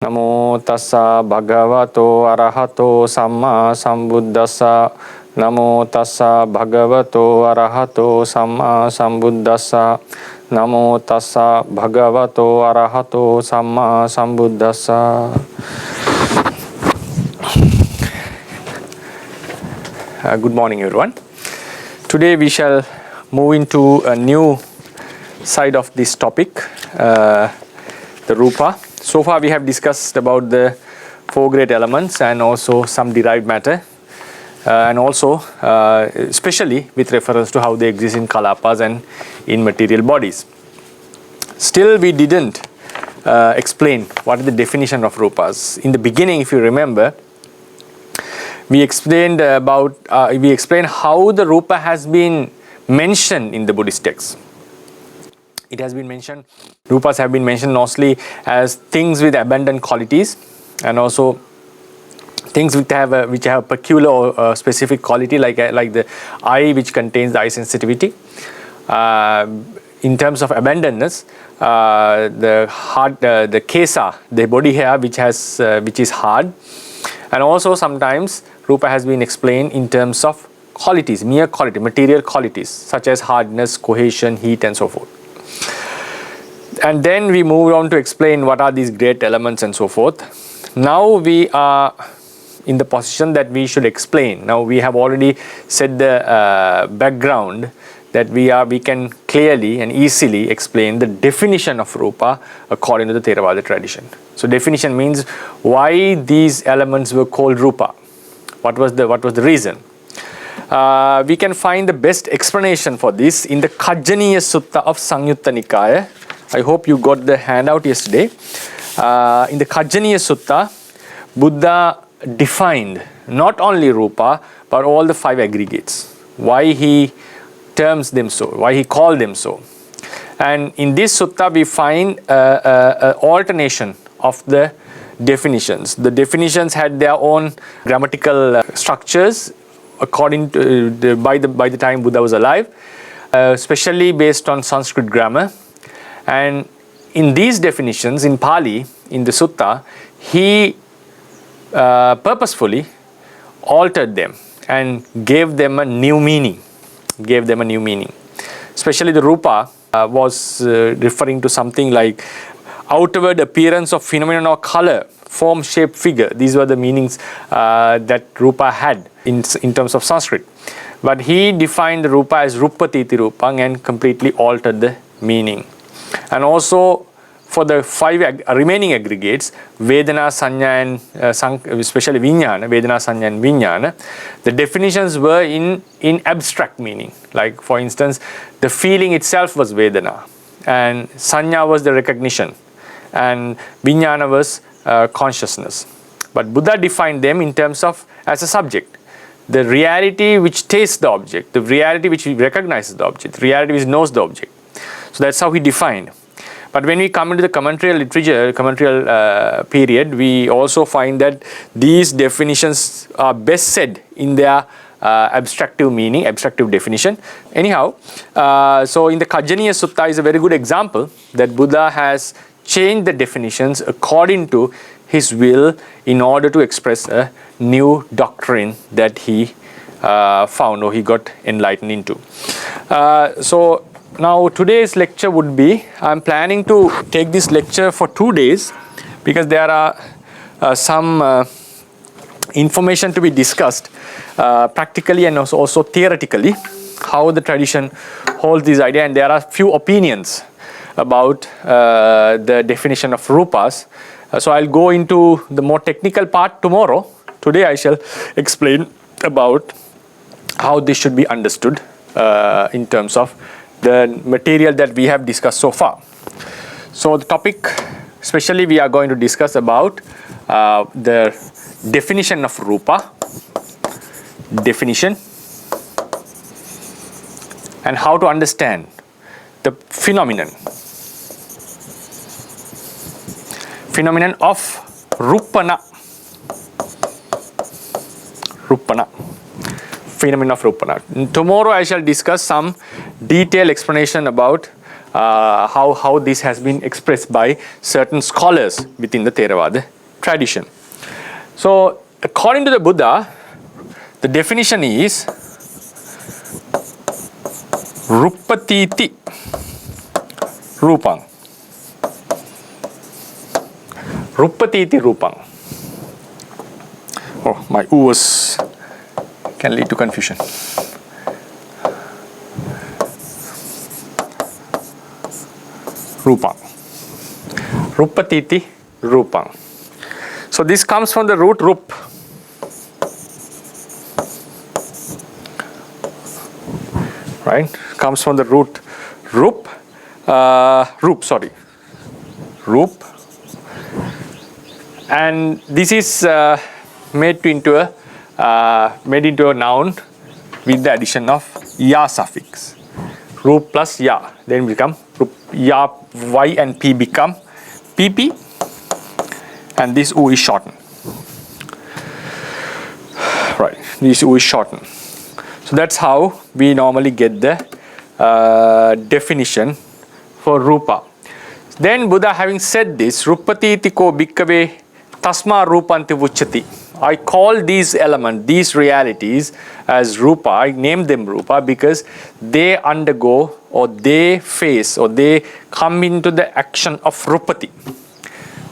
Namo tassa bhagavato arahato samma sambuddhassa. Namo tassa bhagavato arahato samma sambuddhassa. Namo tassa bhagavato arahato samma sambuddhassa. Good morning, everyone. Today we shall move into a new side of this topic, the Rupa. So far we have discussed about the four great elements and also some derived matter, and also especially with reference to how they exist in Kalapas and in material bodies. Still we didn't explain what is the definition of Rupas. In the beginning, if you remember, we explained how the Rupa has been mentioned in the Buddhist texts. It has been mentioned, Rupas have been mentioned mostly as things with abundant qualities, and also things which have a peculiar or specific quality, like the eye, which contains the eye sensitivity. In terms of abundantness, the heart, the kesa, the body hair, which is hard, and also sometimes Rupa has been explained in terms of qualities, mere quality, material qualities, such as hardness, cohesion, heat, and so forth. And then we moved on to explain what are these great elements and so forth. Now we are in the position that we should explain. Now we have already set the background that we can clearly and easily explain the definition of Rupa according to the Theravada tradition. So definition means why these elements were called Rupa. What was the reason? We can find the best explanation for this in the Kajjaniya Sutta of Samyutta Nikaya. I hope you got the handout yesterday. In the Kajjaniya Sutta, Buddha defined not only Rupa but all the five aggregates. Why he terms them so, why he called them so. And in this sutta we find an alternation of the definitions. The definitions had their own grammatical structures according to by the time Buddha was alive, especially based on Sanskrit grammar. And in these definitions in Pali, in the sutta, he purposefully altered them and gave them a new meaning. Especially the Rupa was referring to something like outward appearance of phenomenon or color, form, shape, figure. These were the meanings that Rupa had in terms of Sanskrit. But he defined the Rupa as Rupatiti Rupang and completely altered the meaning. And also for the five remaining aggregates, Vedana, Sanya and especially Vijnana, Vedana, Sanya and Vijnana, the definitions were in abstract meaning. Like for instance, the feeling itself was Vedana, and Sanya was the recognition, and Vijnana was consciousness. But Buddha defined them in terms of as a subject. The reality which tastes the object, the reality which recognizes the object, the reality which knows the object. So that's how he defined. But when we come into the commentarial literature, commentarial period, we also find that these definitions are best said in their abstractive meaning, abstractive definition. Anyhow, so in the Kajjaniya Sutta is a very good example that Buddha has changed the definitions according to his will in order to express a new doctrine that he found or he got enlightened into. So now today's lecture would be, I'm planning to take this lecture for 2 days because there are some information to be discussed practically and also theoretically, how the tradition holds this idea, and there are few opinions about the definition of Rupas. So I'll go into the more technical part tomorrow. Today I shall explain about how this should be understood in terms of the material that we have discussed so far. So the topic, especially we are going to discuss about the definition of Rupa, definition, and how to understand the phenomenon of Rupana. Phenomenon of Rupana. Tomorrow I shall discuss some detailed explanation about how this has been expressed by certain scholars within the Theravada tradition. So according to the Buddha, the definition is Rupatiti Rupang. Rupatiti Rupang. Oh, my U's can lead to confusion. Rupang. Rupatiti Rupang. So this comes from the root rup. Right? Comes from the root rup. Rup. And this is made into a noun with the addition of ya suffix. Rup plus ya. Then become rup, ya, y and p become pp. And this u is shortened. Right. This u is shortened. So that's how we normally get the definition for rupa. Then Buddha, having said this, Rupatiti ko bhikkave tasma rupanti vucchati. I call these elements, these realities as rupa. I name them rupa because they undergo or they face or they come into the action of rupati.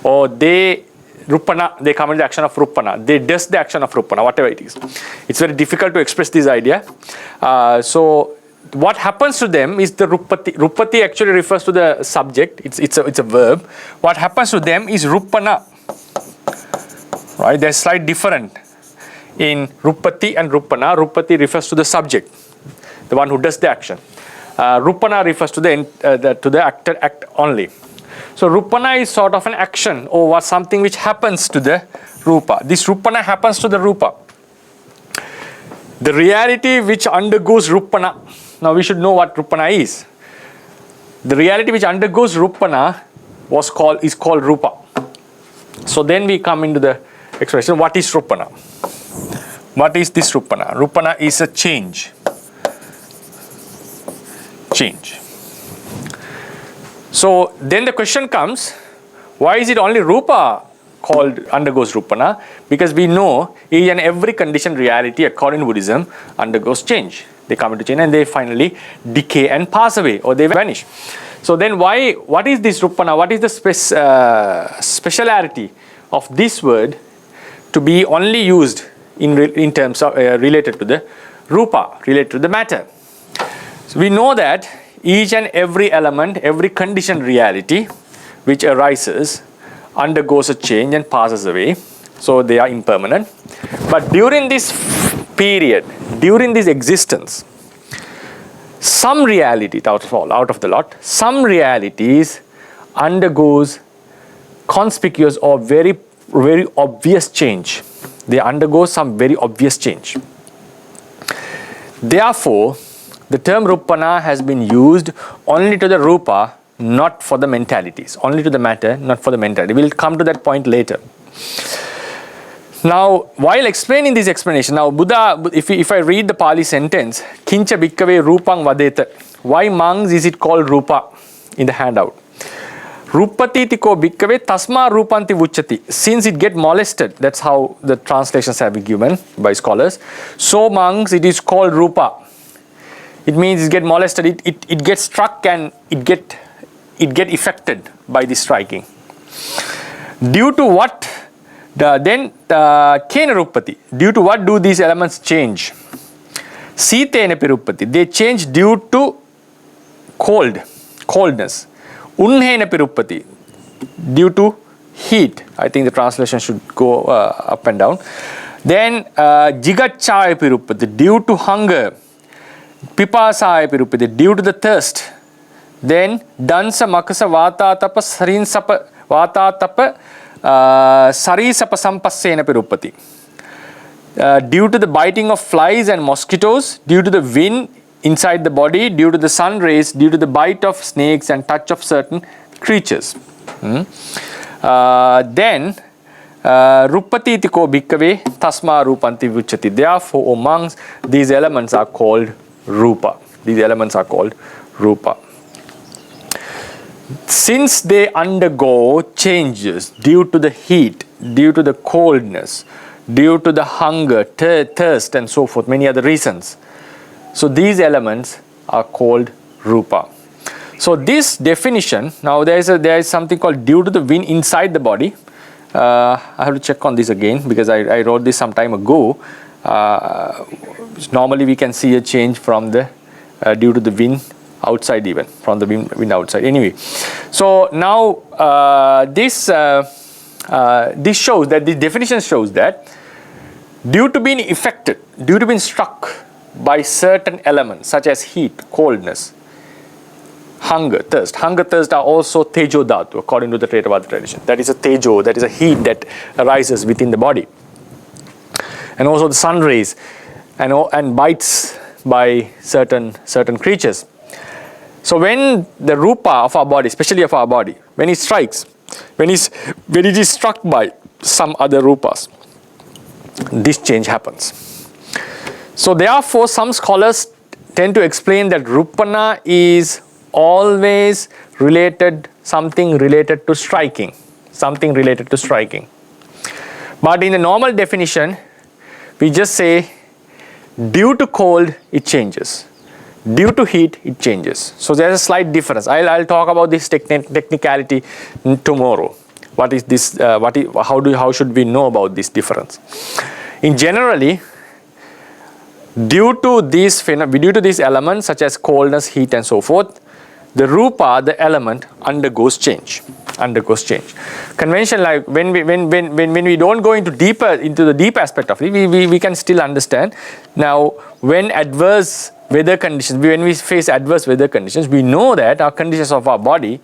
Or they come into the action of rupana. They does the action of rupana, whatever it is. It's very difficult to express this idea. So what happens to them is the rupati. Rupati actually refers to the subject. It's a verb. What happens to them is rupana. Right? There's slight difference in rupati and rupana. Rupati refers to the subject, the one who does the action. Rupana refers to the actor act only. So rupana is sort of an action or something which happens to the rupa. This rupana happens to the rupa. The reality which undergoes rupana. Now we should know what rupana is. The reality which undergoes rupana is called rupa. So then we come into the expression, what is rupana? What is this rupana? Rupana is a change. Change. So then the question comes, why is it only rupa called undergoes rupana? Because we know each and every conditioned reality according to Buddhism undergoes change. They come into change and they finally decay and pass away or they vanish. So then what is this rupana? What is the speciality of this word to be only used in terms of related to the rupa, related to the matter? So we know that each and every element, every conditioned reality which arises undergoes a change and passes away. So they are impermanent. But during this period, during this existence, some reality out of the lot, some realities undergoes conspicuous or very, very obvious change. They undergo some very obvious change. Therefore, the term rupana has been used only to the rupa, not for the mentalities. Only to the matter, not for the mentality. We'll come to that point later. Now, while explaining this explanation, now Buddha, if I read the Pali sentence, Kincha bhikkave rupang vadeta. Why monks is it called rupa in the handout? Rupatiti ko bhikkave tasma rupanti vucchati. Since it get molested, that's how the translations have been given by scholars. So monks, it is called rupa. It means it get molested, it gets struck and it get affected by the striking. Due to what? Kena rupati. Due to what do these elements change? Sitena pirupati. They change due to coldness. Unhena pirupati. Due to heat. I think the translation should go up and down. Then jigachaya pirupati. Due to hunger. Pipasaya pirupati. Due to the thirst. Then dansa makasa vata tapa sarin sapa vata tapa sarisapa sampassena pirupati. Due to the biting of flies and mosquitoes, due to the wind inside the body, due to the sun rays, due to the bite of snakes and touch of certain creatures. Then rupati tiko bhikkave tasma rupanti vucchati. Therefore, amongst these elements are called rupa. These elements are called rupa. Since they undergo changes due to the heat, due to the coldness, due to the hunger, thirst, and so forth, many other reasons. So these elements are called rupa. So this definition, now there is something called due to the wind inside the body. I have to check on this again because I wrote this some time ago. Normally we can see a change from the due to the wind outside, even from the wind outside. Anyway, so now this shows that the definition shows that due to being affected, due to being struck by certain elements such as heat, coldness, hunger, thirst. Hunger, thirst are also tejo dhatu according to the Theravada tradition. That is a tejo, that is a heat that arises within the body. And also the sun rays and bites by certain creatures. So when the rupa of our body, especially of our body, when it strikes, when it is struck by some other rupas, this change happens. So therefore some scholars tend to explain that rupana is always something related to striking. But in the normal definition, we just say due to cold it changes, due to heat it changes. So there's a slight difference. I'll talk about this technicality tomorrow. What is this? How should we know about this difference? In generally, due to these elements such as coldness, heat, and so forth, the rupa, the element, undergoes change. Convention, like when we don't go into the deep aspect of it, we can still understand. Now, when we face adverse weather conditions, we know that our conditions of our body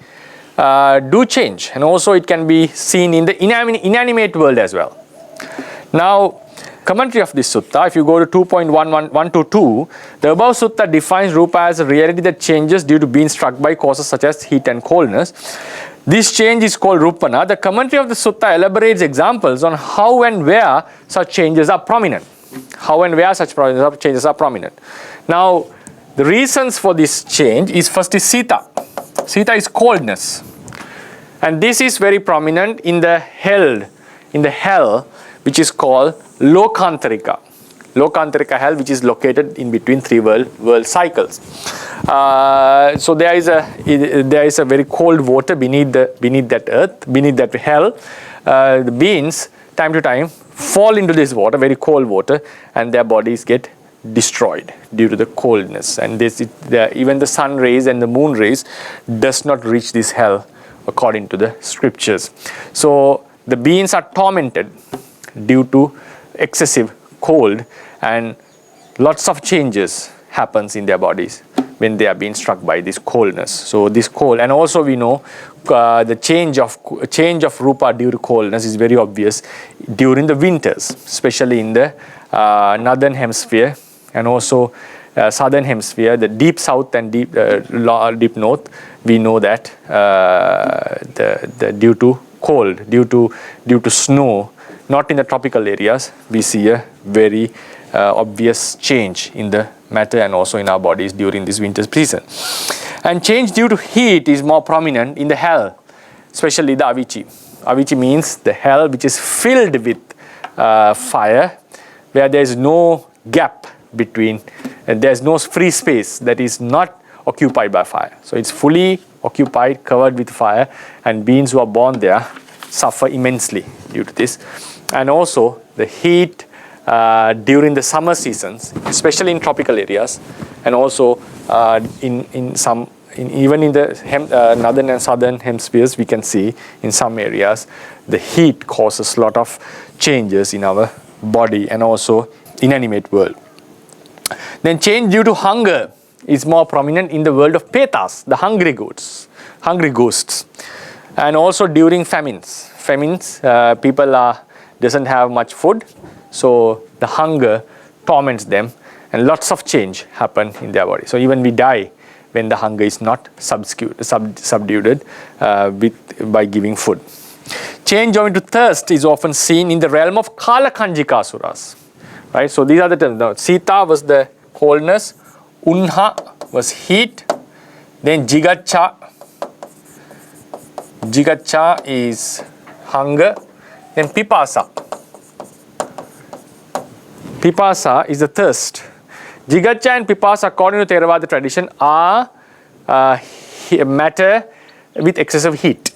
do change, and also it can be seen in the inanimate world as well. Now, commentary of this sutta, if you go to 2.122, the above sutta defines rupa as a reality that changes due to being struck by causes such as heat and coldness. This change is called rupana. The commentary of the sutta elaborates examples on how and where such changes are prominent. Now, the reasons for this change is first is sita. Sita is coldness. And this is very prominent in the hell, which is called Lokantarika. Lokantarika hell, which is located in between three world cycles. So there is a very cold water beneath that earth, beneath that hell. The beings, time to time, fall into this water, very cold water, and their bodies get destroyed due to the coldness. And even the sun rays and the moon rays does not reach this hell according to the scriptures. So the beings are tormented due to excessive cold, and lots of changes happens in their bodies when they are being struck by this coldness. So this cold, and also we know the change of rupa due to coldness is very obvious during the winters, especially in the northern hemisphere and also southern hemisphere, the deep south and deep north. We know that due to cold, due to snow, not in the tropical areas, we see a very obvious change in the matter and also in our bodies during this winter season. And change due to heat is more prominent in the hell, especially the avici. Avici means the hell which is filled with fire, where there is no gap between, there is no free space that is not occupied by fire. So it's fully occupied, covered with fire, and beings who are born there suffer immensely due to this. And also the heat during the summer seasons, especially in tropical areas, and also even in the northern and southern hemispheres, we can see in some areas the heat causes a lot of changes in our body and also inanimate world. Then change due to hunger is more prominent in the world of petas, the hungry ghosts, and also during famines. People doesn't have much food, so the hunger torments them, and lots of change happen in their body. So even we die when the hunger is not subdued by giving food. Change owing to thirst is often seen in the realm of Kalakanjikasuras. Right? So these are the terms. Now, Sita was the coldness, Unha was heat, then Jigacha is hunger, Then pipasa. Pipasa is the thirst. Jigacha and pipasa, according to Theravada tradition, are matter with excessive heat.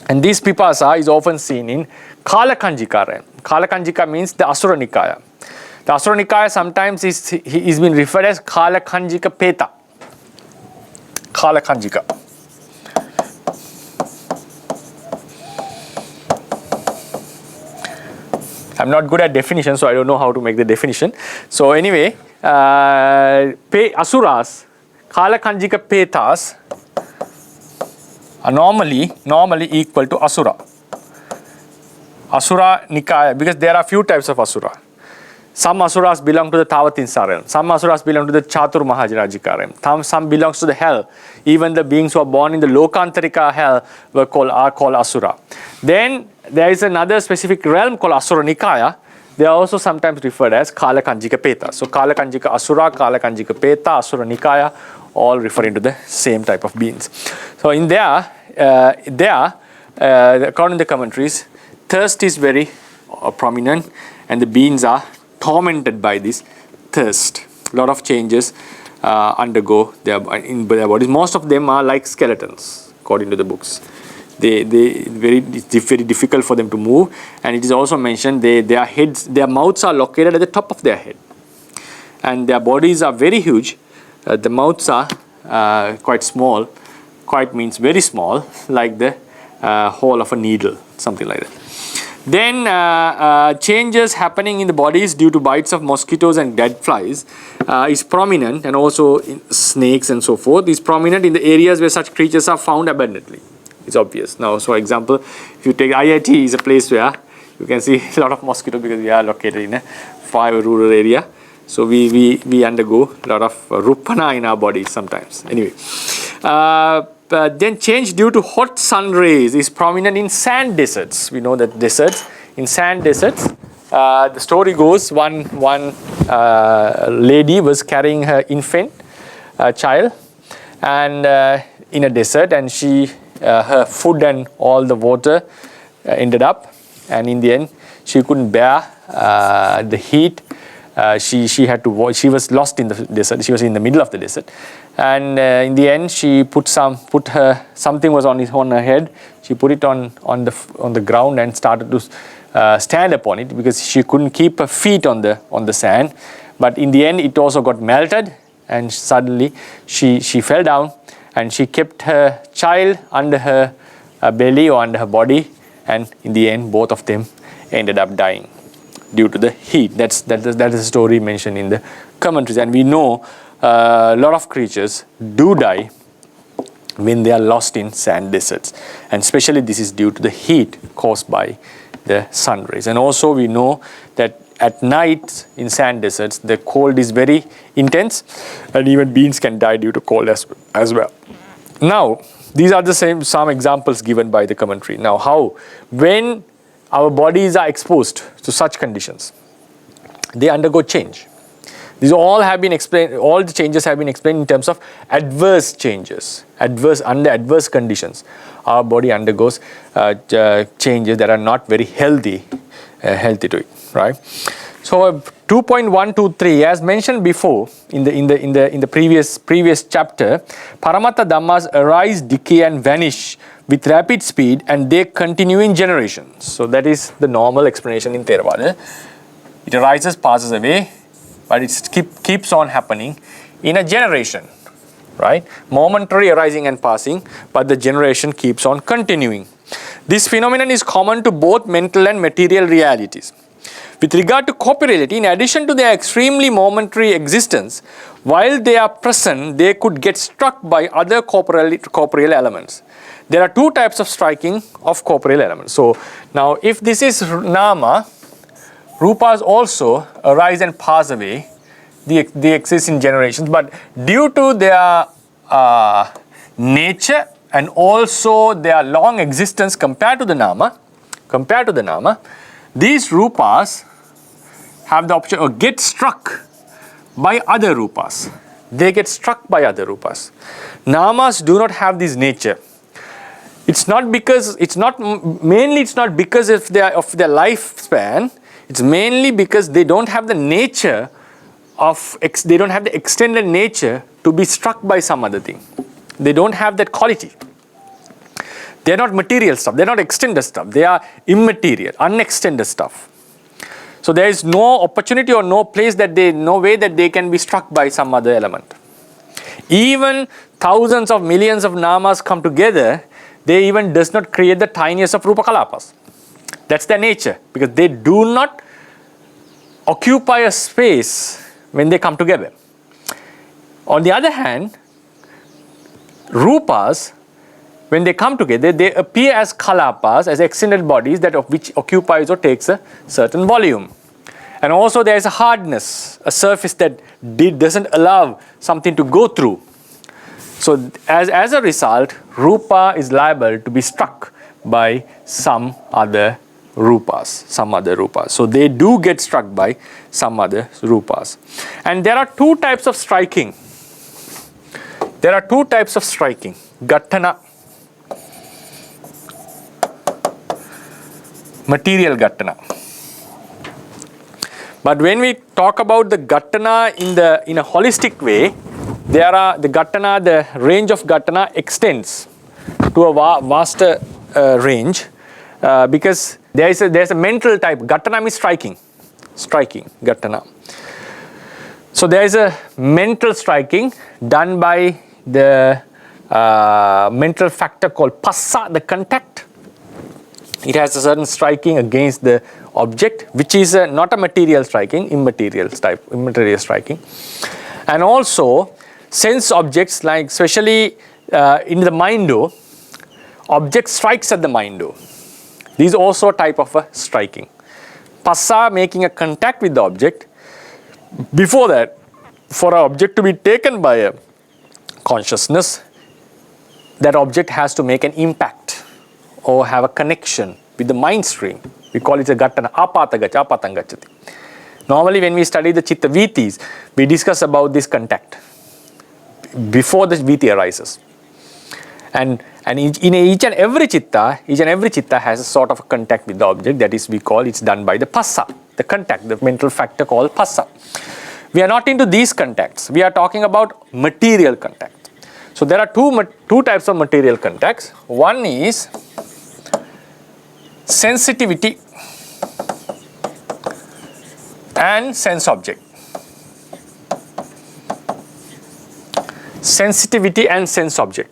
And this pipasa is often seen in Kalakanjika realm. Kalakanjika means the Asura Nikaya. The Asura Nikaya sometimes is been referred as Kalakanjika Peta. Kalakanjika. I'm not good at definition, so I don't know how to make the definition. So anyway, Asuras, Kalakanjika Petas are normally equal to Asura. Asura Nikaya, because there are few types of Asura. Some Asuras belong to the Tavatinsa realm. Some Asuras belong to the Chatur Mahajirajika realm. Some belongs to the hell. Even the beings who are born in the Lokantarika hell are called Asura. Then there is another specific realm called Asura Nikaya. They are also sometimes referred as Kalakanjika Peta. So Kalakanjika Asura, Kalakanjika Peta, Asura Nikaya, all referring to the same type of beings. So in there, according to the commentaries, thirst is very prominent, and the beings are tormented by this thirst. A lot of changes undergo in their bodies. Most of them are like skeletons, according to the books. It's very difficult for them to move, and it is also mentioned their mouths are located at the top of their head, and their bodies are very huge. The mouths are quite small. Quite means very small, like the hole of a needle, something like that. Then changes happening in the bodies due to bites of mosquitoes and dead flies is prominent, and also in snakes and so forth is prominent in the areas where such creatures are found abundantly. It's obvious. Now, so example, if you take IIT is a place where you can see a lot of mosquitoes because we are located in a far rural area. So we undergo a lot of rupana in our bodies sometimes. Anyway, then change due to hot sun rays is prominent in sand deserts. We know that in sand deserts, the story goes one lady was carrying her infant child and in a desert, and her food and all the water ended up, and in the end she couldn't bear the heat. She had to. She was lost in the desert. She was in the middle of the desert, and in the end, she something was on her head. She put it on the ground and started to stand upon it because she couldn't keep her feet on the sand. But in the end, it also got melted, and suddenly she fell down, and she kept her child under her belly or under her body, and in the end, both of them ended up dying due to the heat. That is a story mentioned in the commentaries, and we know a lot of creatures do die when they are lost in sand deserts, and especially this is due to the heat caused by the sun rays. And also we know that at night in sand deserts the cold is very intense, and even beings can die due to cold as well. Now these are some examples given by the commentary. Now when our bodies are exposed to such conditions, they undergo change. These all have been explained. All the changes have been explained in terms of adverse changes. Under adverse conditions, our body undergoes changes that are not very healthy to it. Right. So 2.123, as mentioned before in the previous chapter, Paramatta Dhammas arise, decay, and vanish with rapid speed, and they continue in generations. So that is the normal explanation in Theravada. It arises, passes away, but it keeps on happening in a generation, right? Momentary arising and passing, but the generation keeps on continuing. This phenomenon is common to both mental and material realities. With regard to corporeality, in addition to their extremely momentary existence, while they are present, they could get struck by other corporeal elements. There are two types of striking of corporeal elements. So now if this is nama, rupas also arise and pass away. They exist in generations, but due to their nature and also their long existence compared to the nama, these rupas have the option or get struck by other rupas. They get struck by other rupas. Namas do not have this nature. It's not because it's not because of their lifespan. It's mainly because they don't have the nature they don't have the extended nature to be struck by some other thing. They don't have that quality. They're not material stuff. They're not extended stuff. They are immaterial, unextended stuff. So there is no opportunity or no way that they can be struck by some other element. Even thousands of millions of namas come together, they even does not create the tiniest of Rupa Kalapas. That's their nature, because they do not occupy a space when they come together. On the other hand, Rupas, when they come together, they appear as Kalapas, as extended bodies that of which occupies or takes a certain volume. And also there is a hardness, a surface that doesn't allow something to go through. So as a result, Rupa is liable to be struck by some other Rupas. So they do get struck by some other Rupas. And there are two types of striking. Ghatana, material Ghatana. But when we talk about the Ghatana in a holistic way, the range of Ghatana extends to a vaster range, because there's a mental type. Ghatana means striking Ghatana. So there is a mental striking done by the mental factor called passa, the contact. It has a certain striking against the object, which is not a material striking, immaterial striking. And also sense objects, like especially in the mindo, object strikes at the mindo. These are also a type of a striking. Passa, making a contact with the object. Before that, for an object to be taken by a consciousness, that object has to make an impact or have a connection with the mind stream. We call it a Ghatana, apatangachati. Normally when we study the chitta vittis, we discuss about this contact before the vitti arises. And in each and every chitta has a sort of a contact with the object, that is, we call it's done by the passa, the contact, the mental factor called passa. We are not into these contacts. We are talking about material contact. So there are two types of material contacts. One is sensitivity and sense object. Sensitivity and sense object.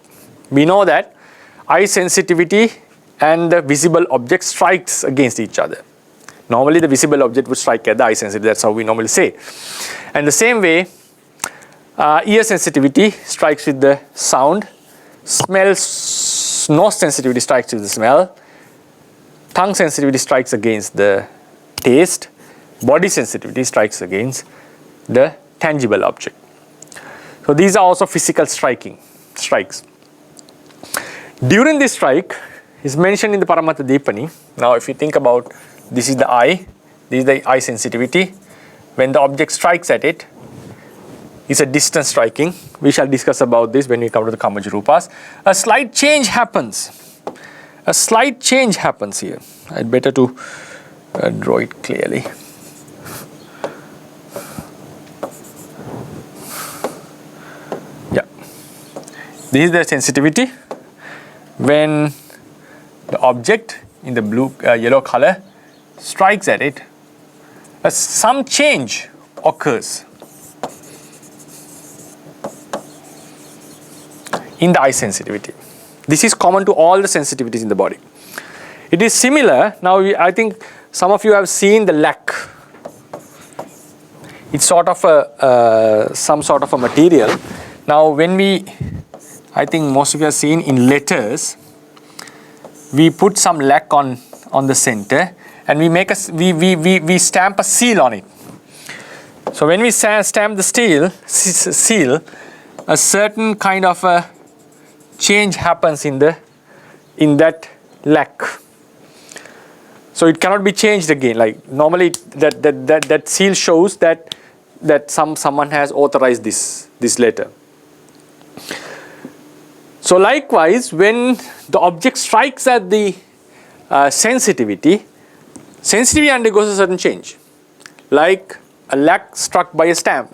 We know that eye sensitivity and the visible object strikes against each other. Normally the visible object would strike at the eye sensitivity. That's how we normally say. And the same way, ear sensitivity strikes with the sound. Nose sensitivity strikes with the smell. Tongue sensitivity strikes against the taste. Body sensitivity strikes against the tangible object. So these are also physical strikes. During this strike is mentioned in the Paramattha Dipani. Now if you think about, this is the eye, this is the eye sensitivity. When the object strikes at it, it's a distance striking. We shall discuss about this when we come to the Kamaja Rupas. A slight change happens. Here. I'd better to draw it clearly. Yeah. This is the sensitivity. When the object in the yellow color strikes at it, some change occurs in the eye sensitivity. This is common to all the sensitivities in the body. It is similar. Now I think some of you have seen the lac. It's sort of some sort of a material. Now I think most of you have seen in letters, we put some lac on the center, and we stamp a seal on it. So when we stamp the seal, a certain kind of a change happens in that lac. So it cannot be changed again. Like normally that seal shows that someone has authorized this letter. So likewise, when the object strikes at the sensitivity undergoes a certain change. Like a lac struck by a stamp,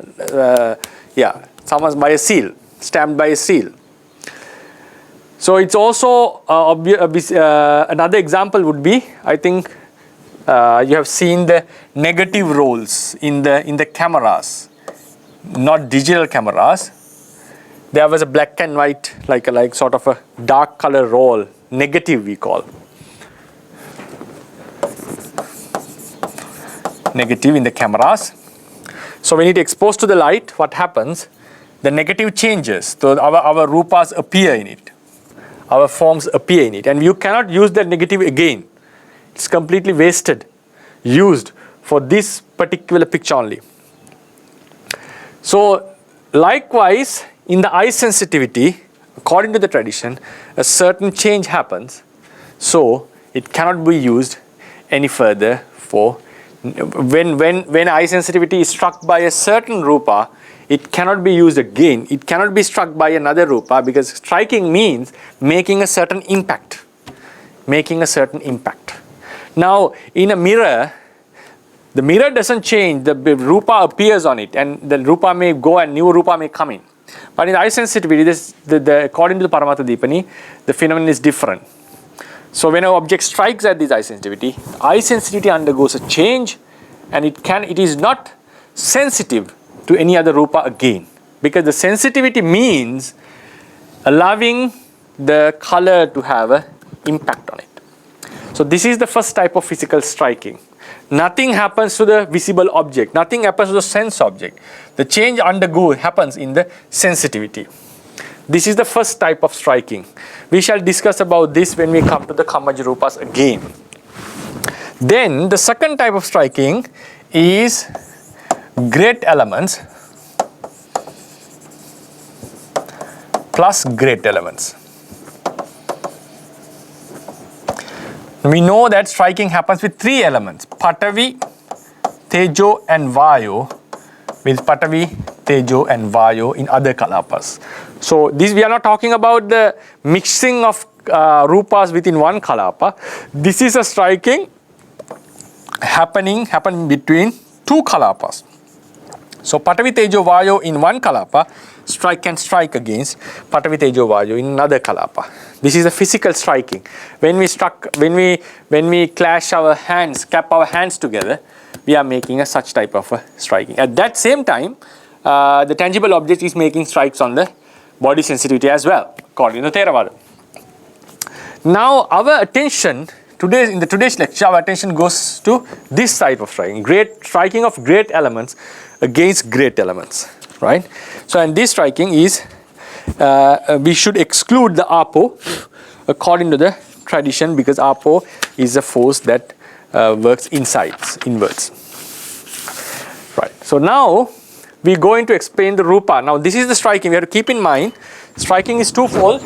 someone's by a seal, stamped by a seal. So it's also another example would be, I think you have seen the negative rolls in the cameras, not digital cameras. There was a black and white, like sort of a dark color roll, negative we call. Negative in the cameras. So when it exposed to the light, what happens? The negative changes. So our rupas appear in it. Our forms appear in it. And you cannot use that negative again. It's completely wasted, used for this particular picture only. So likewise, in the eye sensitivity, according to the tradition, a certain change happens. So it cannot be used any further for when eye sensitivity is struck by a certain rupa, it cannot be used again. It cannot be struck by another rupa, because striking means making a certain impact. Making a certain impact. Now, in a mirror, the mirror doesn't change. The rupa appears on it, and the rupa may go and new rupa may come in. But in eye sensitivity, according to the Paramattha Dipani, the phenomenon is different. So when an object strikes at this eye sensitivity undergoes a change, and it is not sensitive to any other rupa again, because the sensitivity means allowing the color to have an impact on it. So this is the first type of physical striking. Nothing happens to the visible object. Nothing happens to the sense object. The change happens in the sensitivity. This is the first type of striking. We shall discuss about this when we come to the Kammaja Rupas again. Then the second type of striking is great elements plus great elements. We know that striking happens with three elements: Patavi, Tejo and Vayu, with Patavi, Tejo and Vayu in other kalapas. So this, we are not talking about the mixing of rupas within one kalapa. This is a striking happening between two kalapas. So Patavi, Tejo, Vayu in one kalapa can strike against Patavi, Tejo, Vayu in another kalapa. This is a physical striking. When we clash our hands, clap our hands together, we are making a such type of a striking. At that same time, the tangible object is making strikes on the body sensitivity as well, according to Theravada. Now our attention in today's lecture, our attention goes to this type of striking, striking of great elements against great elements, right? So, and this striking is, we should exclude the apo according to the tradition, because apo is a force that works inwards. Right. So now we are going to explain the rupa. Now this is the striking. We have to keep in mind, striking is twofold: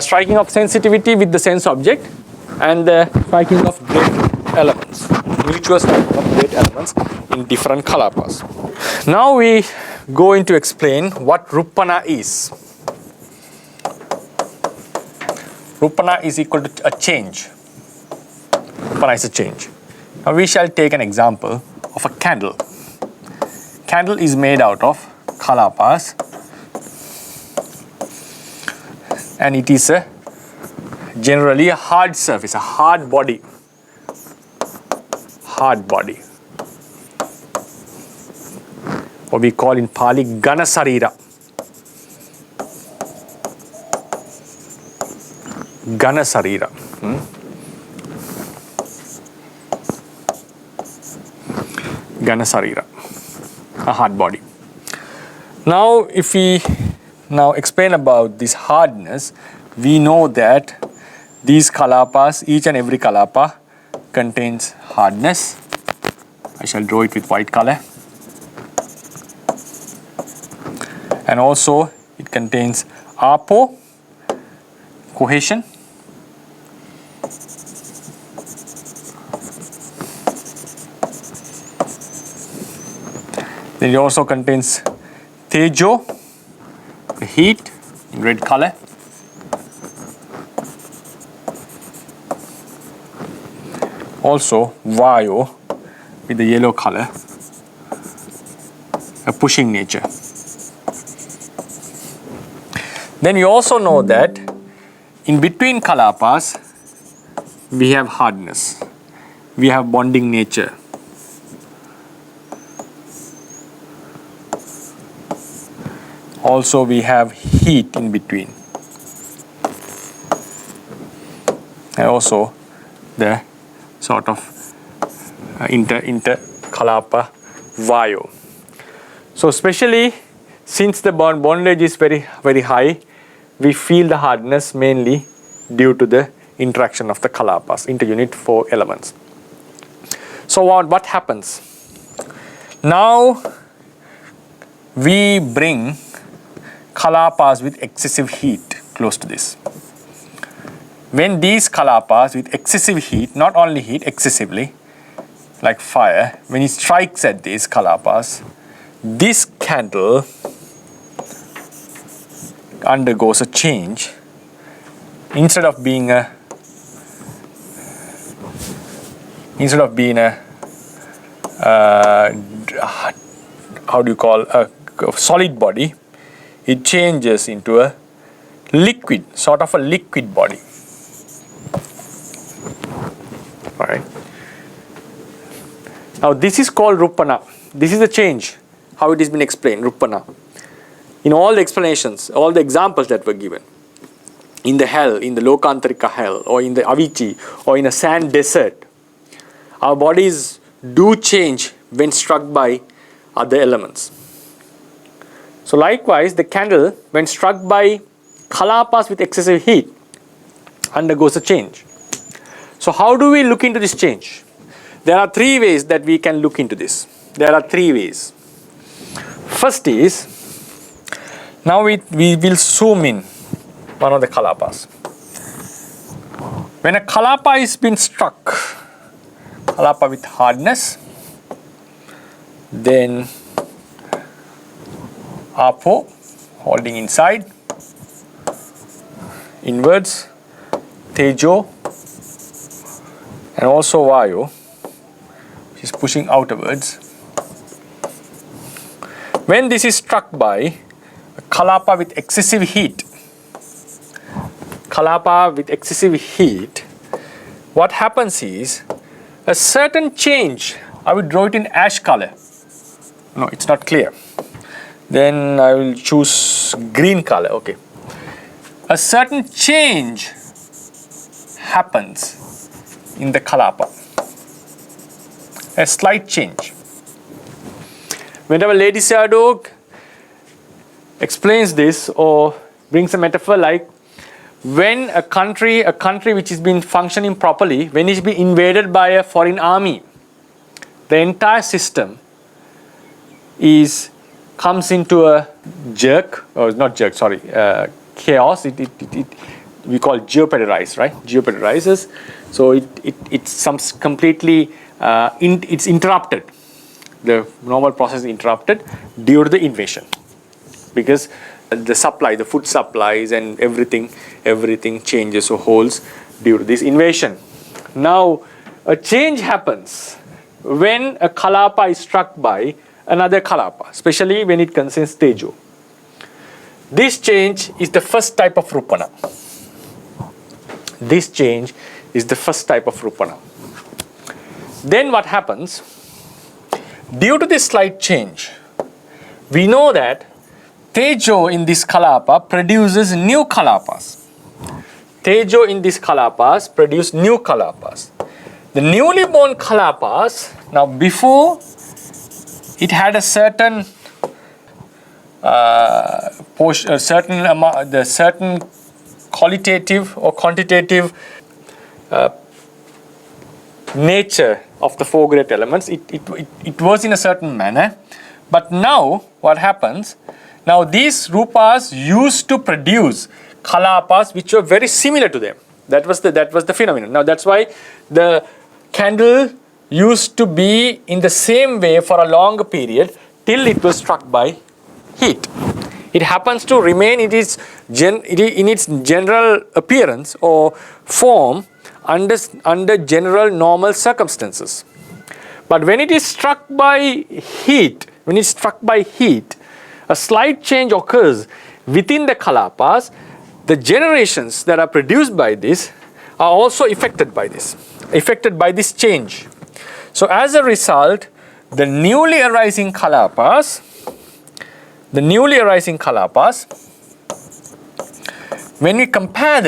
striking of sensitivity with the sense object, and the striking of great elements, mutual striking of great elements in different kalapas. Now we going to explain what Rupana is. Rupana is equal to a change. Rupana is a change. Now we shall take an example of a candle. Candle is made out of kalapas, and it is generally a hard surface, a hard body. Hard body. What we call in Pali Ganasarira. Ganasarira. Ganasarira. A hard body. Now if we now explain about this hardness, we know that these kalapas, each and every kalapa contains hardness. I shall draw it with white color. And also it contains apo, cohesion, then it also contains tejo, the heat in red color, Also Vayu with the yellow color, a pushing nature. Then you also know that in between Kalapas we have hardness, we have bonding nature. Also we have heat in between. And also the sort of inter Kalapa Vayu. So especially since the bondage is very high, we feel the hardness mainly due to the interaction of the Kalapas, interunit 4 elements. So what happens? Now we bring Kalapas with excessive heat close to this. When these Kalapas with excessive heat, not only heat, excessively, like fire, when it strikes at these Kalapas, this candle undergoes a change. Instead of being a solid body, it changes into a liquid, sort of a liquid body. Alright. Now this is called Rupana. This is the change, how it has been explained, Rupana. In all the explanations, all the examples that were given, in the hell, in the Lokantarika hell, or in the Avicii, or in a sand desert, our bodies do change when struck by other elements. So likewise, the candle, when struck by Kalapas with excessive heat, undergoes a change. So how do we look into this change? There are 3 ways that we can look into this. There are 3 ways. First is, now we will zoom in one of the Kalapas. When a Kalapa is been struck, Kalapa with hardness, then Apo holding inside, inwards, Tejo, and also Vayu, which is pushing outwards. When this is struck by a Kalapa with excessive heat, what happens is a certain change. I will draw it in ash color. No, it's not clear. Then I will choose green color. Okay. A certain change happens in the Kalapa. A slight change. Whenever Lady Sayadaw explains this or brings a metaphor like when a country which has been functioning properly, when it's been invaded by a foreign army, the entire system comes into a chaos. We call jeopardized, right? Jeopardizes. So it's completely it's interrupted. The normal process is interrupted due to the invasion, because the food supplies and everything changes or holds due to this invasion. Now a change happens when a Kalapa is struck by another Kalapa, especially when it concerns Tejo. This change is the first type of Rupana. Then what happens? Due to this slight change, we know that Tejo in this Kalapa produces new Kalapas. Produce new Kalapas. The newly born Kalapas, now before it had a certain certain qualitative or quantitative nature of the 4 great elements. It was in a certain manner. But now what happens? Now these Rupas used to produce Kalapas which were very similar to them. That was the phenomenon. Now that's why the candle used to be in the same way for a longer period till it was struck by heat. It happens to remain in its general appearance or form under general normal circumstances. But when it is struck by heat, a slight change occurs within the kalapas. The generations that are produced by this are also affected by this change. So as a result, the newly arising kalapas, when we compare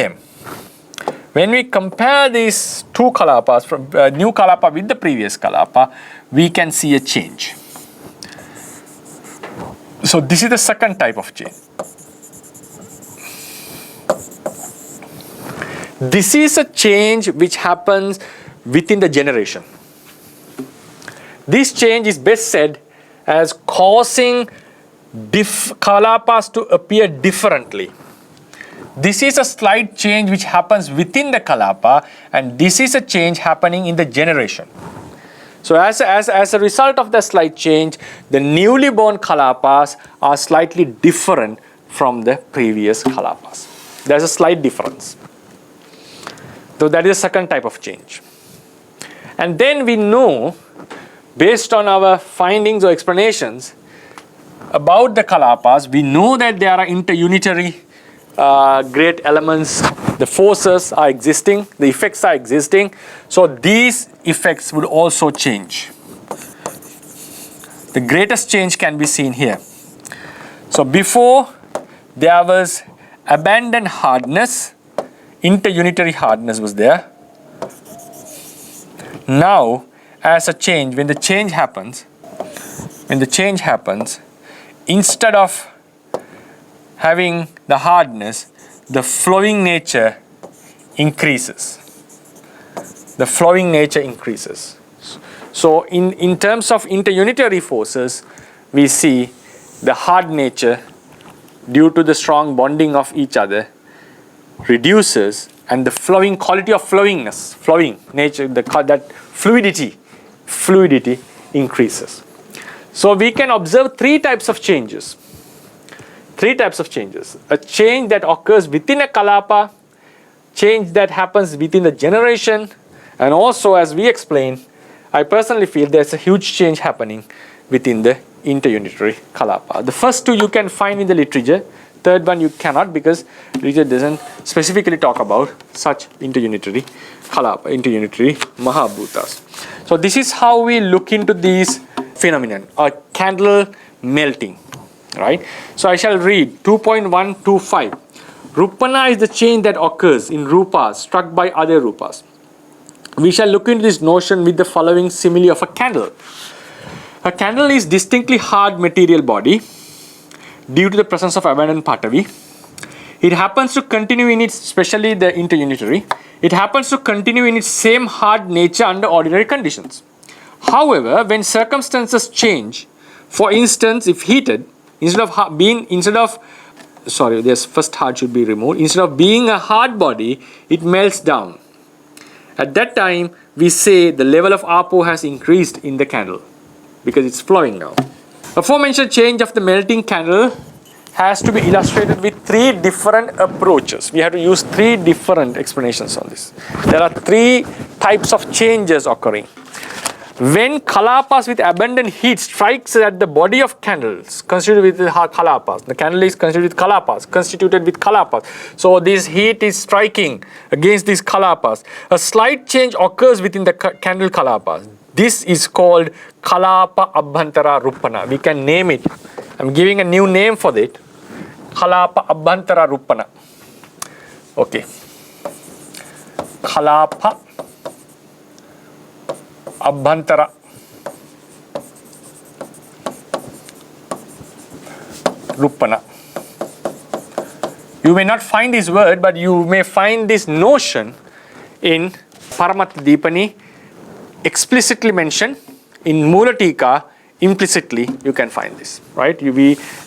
these two kalapas, from new kalapa with the previous kalapa, we can see a change. So this is the second type of change. This is a change which happens within the generation. This change is best said as causing kalapas to appear differently. This is a slight change which happens within the kalapa, and this is a change happening in the generation. So as a result of the slight change, the newly born kalapas are slightly different from the previous kalapas. There's a slight difference. So that is the second type of change. And then we know, based on our findings or explanations about the kalapas, we know that there are interunitary great elements. The forces are existing, the effects are existing. So these effects would also change. The greatest change can be seen here. So before, there was abandoned hardness, interunitary hardness was there. Now, as a change, when the change happens, instead of having the hardness, the flowing nature increases. So in terms of interunitary forces, we see the hard nature, due to the strong bonding of each other, reduces, and the flowing quality of flowing nature, that fluidity increases. So we can observe three types of changes. A change that occurs within a kalapa, change that happens within the generation, and also, as we explained, I personally feel there's a huge change happening within the interunitary kalapa. The first two you can find in the literature. Third one you cannot, because literature doesn't specifically talk about such interunitary kalapa, interunitary mahabhutas. So this is how we look into these phenomenon, a candle melting. Right? So I shall read 2.125. Rupana is the change that occurs in rupas struck by other rupas. We shall look into this notion with the following simile of a candle. A candle is distinctly hard material body due to the presence of abundant patavi. It happens to continue in its, especially the interunitary, it happens to continue in its same hard nature under ordinary conditions. However, when circumstances change, for instance, if heated, instead of being a hard body, it melts down. At that time, we say the level of apo has increased in the candle because it's flowing now. Aforementioned change of the melting candle has to be illustrated with three different approaches. We have to use three different explanations on this. There are three types of changes occurring. When kalapas with abundant heat strikes at the body of candles constituted with kalapas, the candle is constituted with kalapas. So this heat is striking against these kalapas. A slight change occurs within the candle kalapas. This is called kalapa abhantara rupana. We can name it. I'm giving a new name for it. Kalapa abhantara rupana. Okay. Kalapa Abhantara Rupana. You may not find this word, but you may find this notion in Paramattha Dipani explicitly mentioned. In Mulatika, implicitly you can find this, right?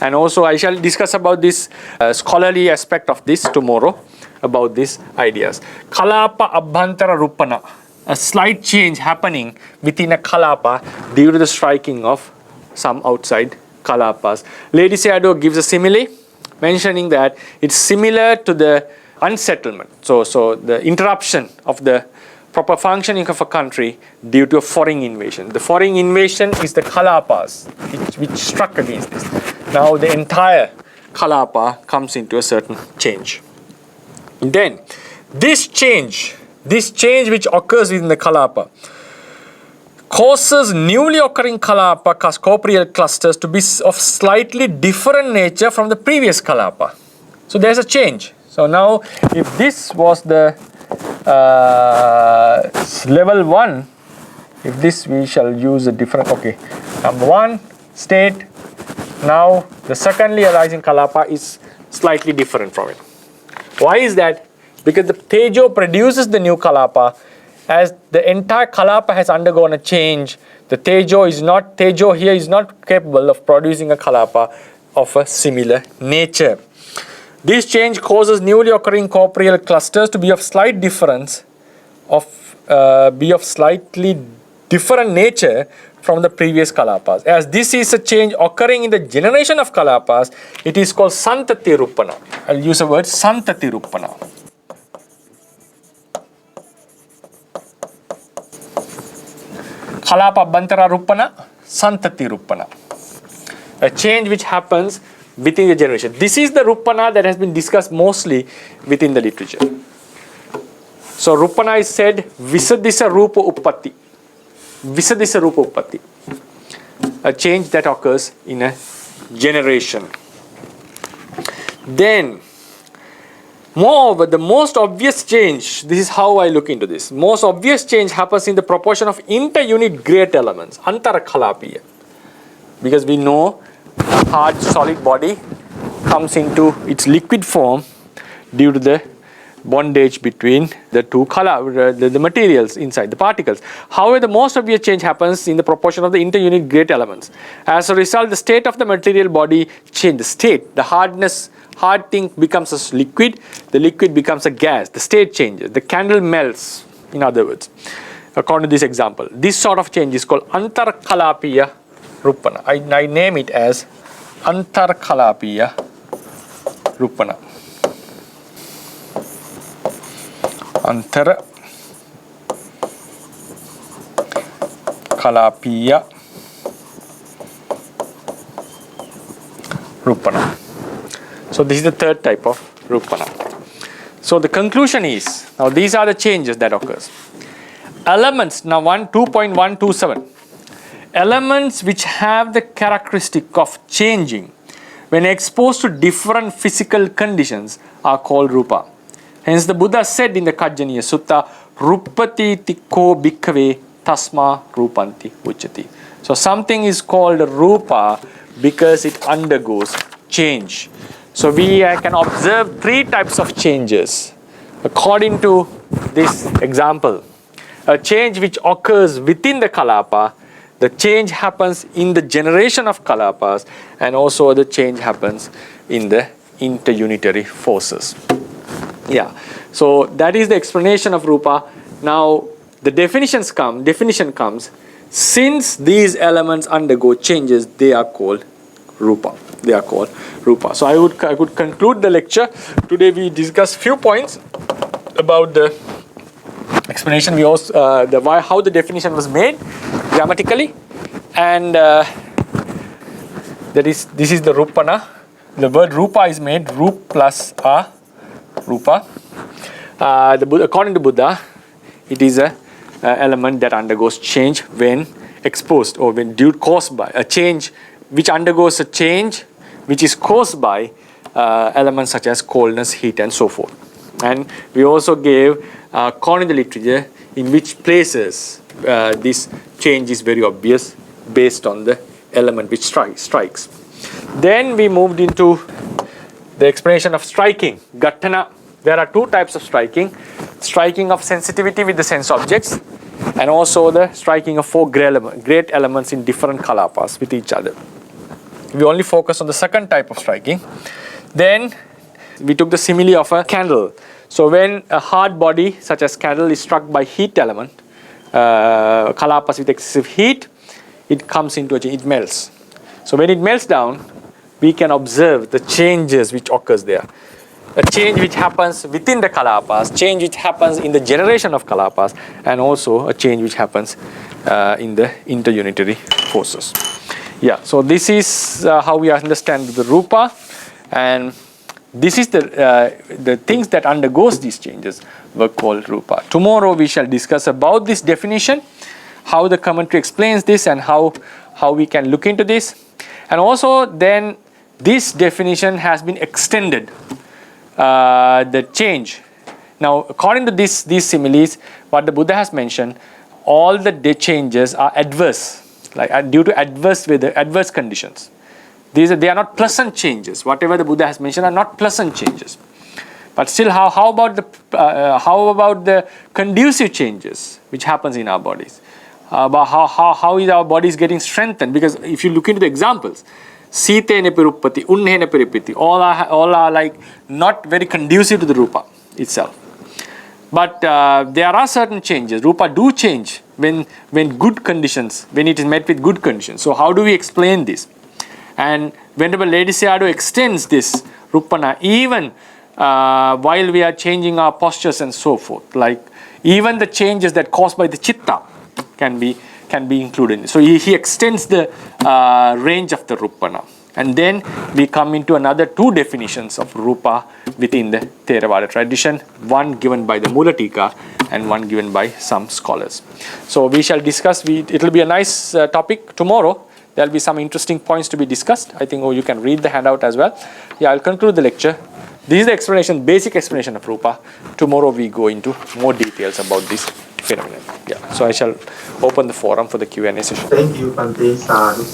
And also I shall discuss about this scholarly aspect of this tomorrow, about these ideas. Kalapa Abhantara Rupana. A slight change happening within a kalapa due to the striking of some outside kalapas. Lady Sayadaw gives a simile, mentioning that it's similar to the unsettlement. So the interruption of the proper functioning of a country due to a foreign invasion. The foreign invasion is the Kalapas which struck against this. Now the entire Kalapa comes into a certain change. Then this change which occurs within the Kalapa causes newly occurring Kalapa corporeal clusters to be of slightly different nature from the previous Kalapa. So there's a change. So now if this was the level 1, if this we shall use a different, okay, number 1 state, now the secondly arising Kalapa is slightly different from it. Why is that? Because the Tejo produces the new Kalapa. As the entire Kalapa has undergone a change, the Tejo here is not capable of producing a Kalapa of a similar nature. This change causes newly occurring corporeal clusters to be of slightly different nature from the previous Kalapas. As this is a change occurring in the generation of Kalapas, it is called Santati Rupana. I'll use the word Santati Rupana. Kalapa Bantara Rupana, Santati Rupana. A change which happens within the generation. This is the Rupana that has been discussed mostly within the literature. So Rupana is said Visadisa Rupa Uppatti. Visadisa Rupa Uppatti. A change that occurs in a generation. Then, moreover, the most obvious change, this is how I look into this. Most obvious change happens in the proportion of inter-unit great elements, Antara Kalapiya. Because we know a hard solid body comes into its liquid form due to the bondage between the two the materials inside the particles. However, the most obvious change happens in the proportion of the inter-unit great elements. As a result, the state of the material body changes. The hard thing becomes a liquid, the liquid becomes a gas, the state changes, the candle melts, in other words, according to this example. This sort of change is called Antarkalapiya Rupana. I name it as Antarkalapiya Rupana. Antarkalapiya Rupana. So this is the third type of Rupana. So the conclusion is, now these are the changes that occurs. Elements, now 2.127. Elements which have the characteristic of changing when exposed to different physical conditions are called Rupa. Hence the Buddha said in the Kajjaniya Sutta, Rupati tikko bhikkhave tasma rupanti uchati. So something is called Rupa because it undergoes change. So we can observe 3 types of changes according to this example. A change which occurs within the Kalapa, the change happens in the generation of Kalapas, and also the change happens in the interunitary forces. Yeah, so that is the explanation of Rupa. Now the definition comes, since these elements undergo changes, they are called Rupa. So I could conclude the lecture. Today we discussed few points about the explanation. We also how the definition was made grammatically, and this is the Rupana. The word Rupa is made Rup plus A, Rupa. According to Buddha, it is a element that undergoes change when exposed or when caused by a change, which undergoes a change which is caused by elements such as coldness, heat, and so forth. And we also gave, according to the literature, in which places this change is very obvious based on the element which strikes. Then we moved into the explanation of striking, Ghatana. There are 2 types of striking. Striking of sensitivity with the sense objects, and also the striking of 4 great elements in different Kalapas with each other. We only focus on the second type of striking. Then we took the simile of a candle. So when a hard body such as candle is struck by heat element, Kalapas with excessive heat, it comes into it melts. So when it melts down, we can observe the changes which occurs there. a change which happens within the Kalapas, change which happens in the generation of Kalapas, and also a change which happens in the interunitary forces. Yeah, so this is how we understand the Rupa, and this is the things that undergoes these changes were called Rupa. Tomorrow we shall discuss about this definition, how the commentary explains this, and how we can look into this. And also then this definition has been extended, the change. Now according to these similes, what the Buddha has mentioned, all the changes are adverse, like due to adverse weather, adverse conditions. They are not pleasant changes. Whatever the Buddha has mentioned are not pleasant changes. But still, how about the conducive changes which happens in our bodies? About how is our bodies getting strengthened? Because if you look into the examples, Sitena Piruppati, Unnena Piripiti, all are like not very conducive to the Rupa itself. But there are certain changes. Rupa do change when good conditions, when it is met with good conditions. So how do we explain this? And Venerable Lady Sayadaw extends this Rupana even while we are changing our postures and so forth. Like even the changes that caused by the Chitta can be included. So he extends the range of the Rupana. And then we come into another two definitions of Rupa within the Theravada tradition, one given by the Mula Tika and one given by some scholars. So we shall discuss, it will be a nice topic tomorrow. There will be some interesting points to be discussed. I think you can read the handout as well. Yeah, I'll conclude the lecture. This is the explanation, basic explanation of Rupa. Tomorrow we go into more details about this phenomenon. Yeah, so I shall open the forum for the Q&A session. Thank you, Bhante. Sadhu.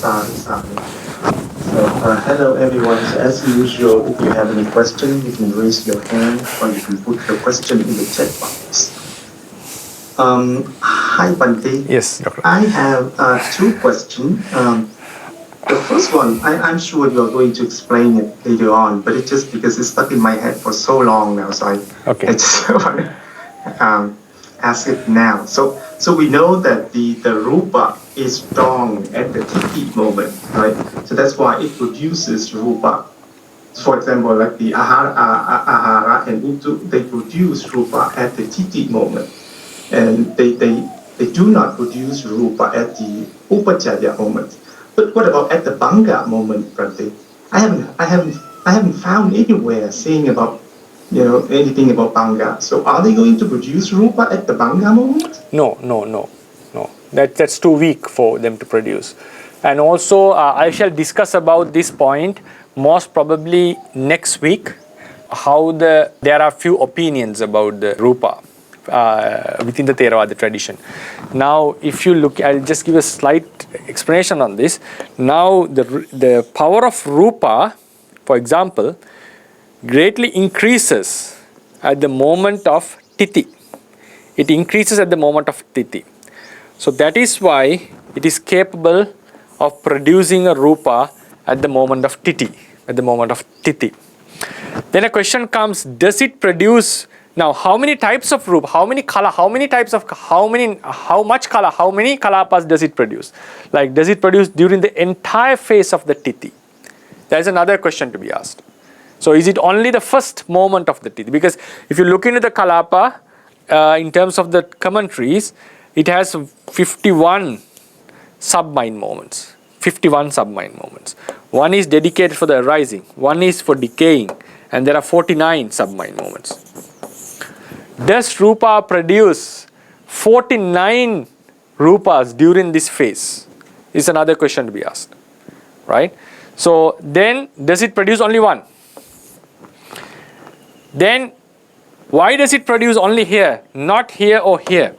So, hello everyone. So as usual, if you have any question, you can raise your hand or you can put your question in the chat box. Hi, Bhante. Yes, Doctor. I have two questions. The first one, I'm sure you're going to explain it later on, but it's just because it's stuck in my head for so long now, so I just want to ask it now. So we know that the Rupa is strong at the titi moment, right? So that's why it produces Rupa. For example, like the Ahara and Uttu, they produce Rupa at the titi moment, and they do not produce Rupa at the Upachaya moment. But what about at the Banga moment, Bhante? I haven't found anywhere saying about anything about Banga. So are they going to produce Rupa at the Banga moment? No. That's too weak for them to produce. And also I shall discuss about this point most probably next week, how there are few opinions about the Rupa within the Theravada tradition. Now if you look, I'll just give a slight explanation on this. Now the power of Rupa, for example, greatly increases at the moment of titi. It increases at the moment of titi. So that is why it is capable of producing a Rupa at the moment of titi. Then a question comes, does it produce, now how many types of Rupa, how many color, how much color, how many Kalapas does it produce? Like does it produce during the entire phase of the titi? There is another question to be asked. So is it only the first moment of the titi? Because if you look into the Kalapa, in terms of the commentaries, it has 51 sub-mind moments. 51 sub-mind moments. One is dedicated for the arising, one is for decaying, and there are 49 sub-mind moments. Does Rupa produce 49 Rupas during this phase? Is another question to be asked. Right? So then, does it produce only one? Then, why does it produce only here, not here or here?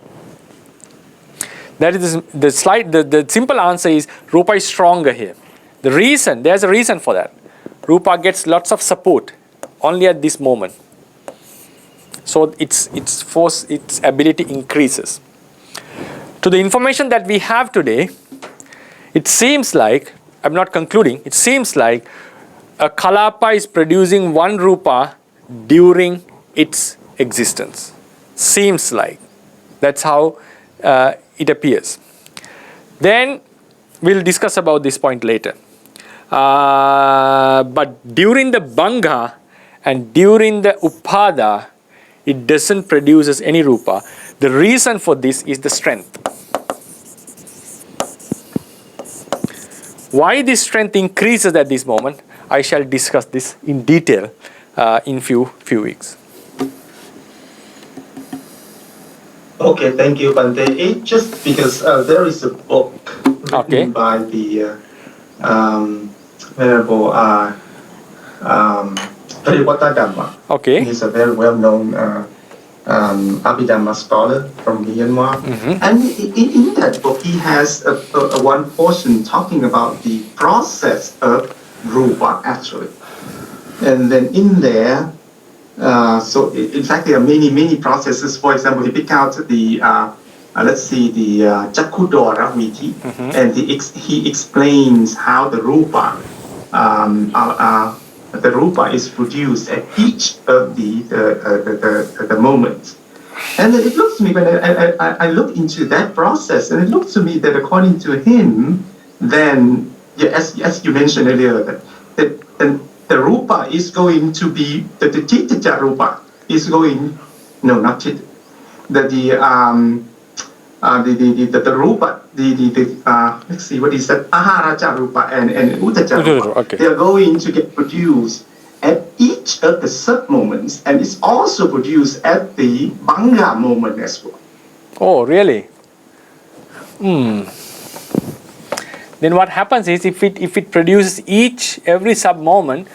That is the simple answer is Rupa is stronger here. There's a reason for that. Rupa gets lots of support only at this moment. So its force, its ability increases. To the information that we have today, it seems like, I'm not concluding, it seems like a Kalapa is producing one Rupa during its existence. Seems like. That's how it appears. Then we'll discuss about this point later. But during the Banga and during the upada, it doesn't produce any rupa. The reason for this is the strength. Why this strength increases at this moment, I shall discuss this in detail in few weeks. Okay, thank you, Bante. It just because there is a book written by the Venerable Theravada Dhamma. Okay. He's a very well-known Abhidhamma scholar from Myanmar. And in that book, he has a one portion talking about the process of Rupa, actually. And then in there, so in fact, there are many processes. For example, he picked out the, let's see, the Chakudora Viti, and he explains how the Rupa, is produced at each of the moments. And it looks to me, when I look into that process, and it looks to me that according to him, then, as you mentioned earlier, that the Rupa is going to be, the Chitta Rupa is going, no, not Chitta, the Rupa, let's see, what is that? Aharaja Rupa and Uttaja Rupa. Okay. They are going to get produced at each of the sub-moments, and it's also produced at the Banga moment as well. Oh, really? Then what happens is, if it produces every sub-moment,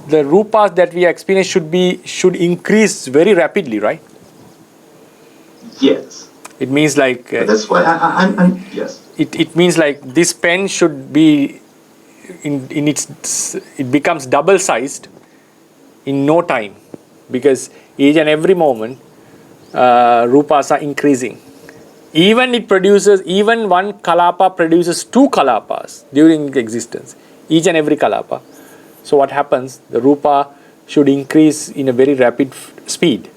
the rupas that we experience should increase very rapidly, right? Yes. It means like that's why I'm yes. It means like this pen should be it becomes double sized in no time, because each and every moment rupas are increasing. Even one kalapa produces 2 kalapas during existence, each and every kalapa. So what happens? The rupa should increase in a very rapid speed.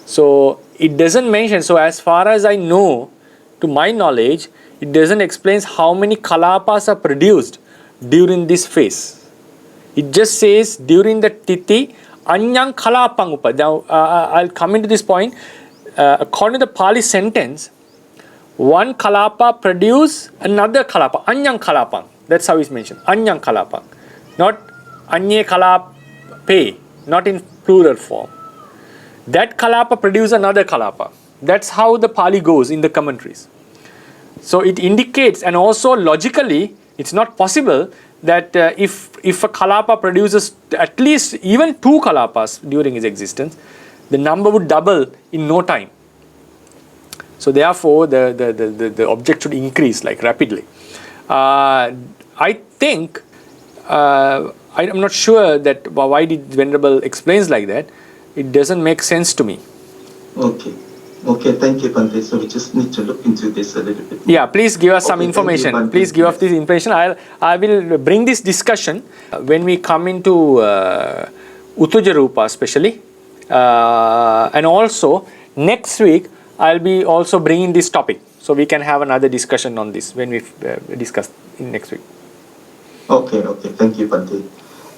So it doesn't mention, so as far as I know, to my knowledge, it doesn't explain how many kalapas are produced during this phase. It just says during the titi, anyang kalapang upa. Now I'll come into this point. According to the Pali sentence, one kalapa produce another kalapa, anyang kalapang. That's how it's mentioned, anyang kalapang. Not anye kalape, not in plural form. That kalapa produce another kalapa. That's how the Pali goes in the commentaries. So it indicates, and also logically, it's not possible that if a kalapa produces at least even 2 kalapas during its existence, the number would double in no time. So therefore, the object should increase like rapidly. I think, I'm not sure that why did Venerable explains like that. It doesn't make sense to me. Okay, thank you, Bante. So we just need to look into this a little bit more. Yeah, please give us some information. Please give us this information. I will bring this discussion when we come into Uttuja Rupa especially. And also, next week, I'll be also bringing this topic. So we can have another discussion on this when we discuss in next week. Okay. Thank you, Bante.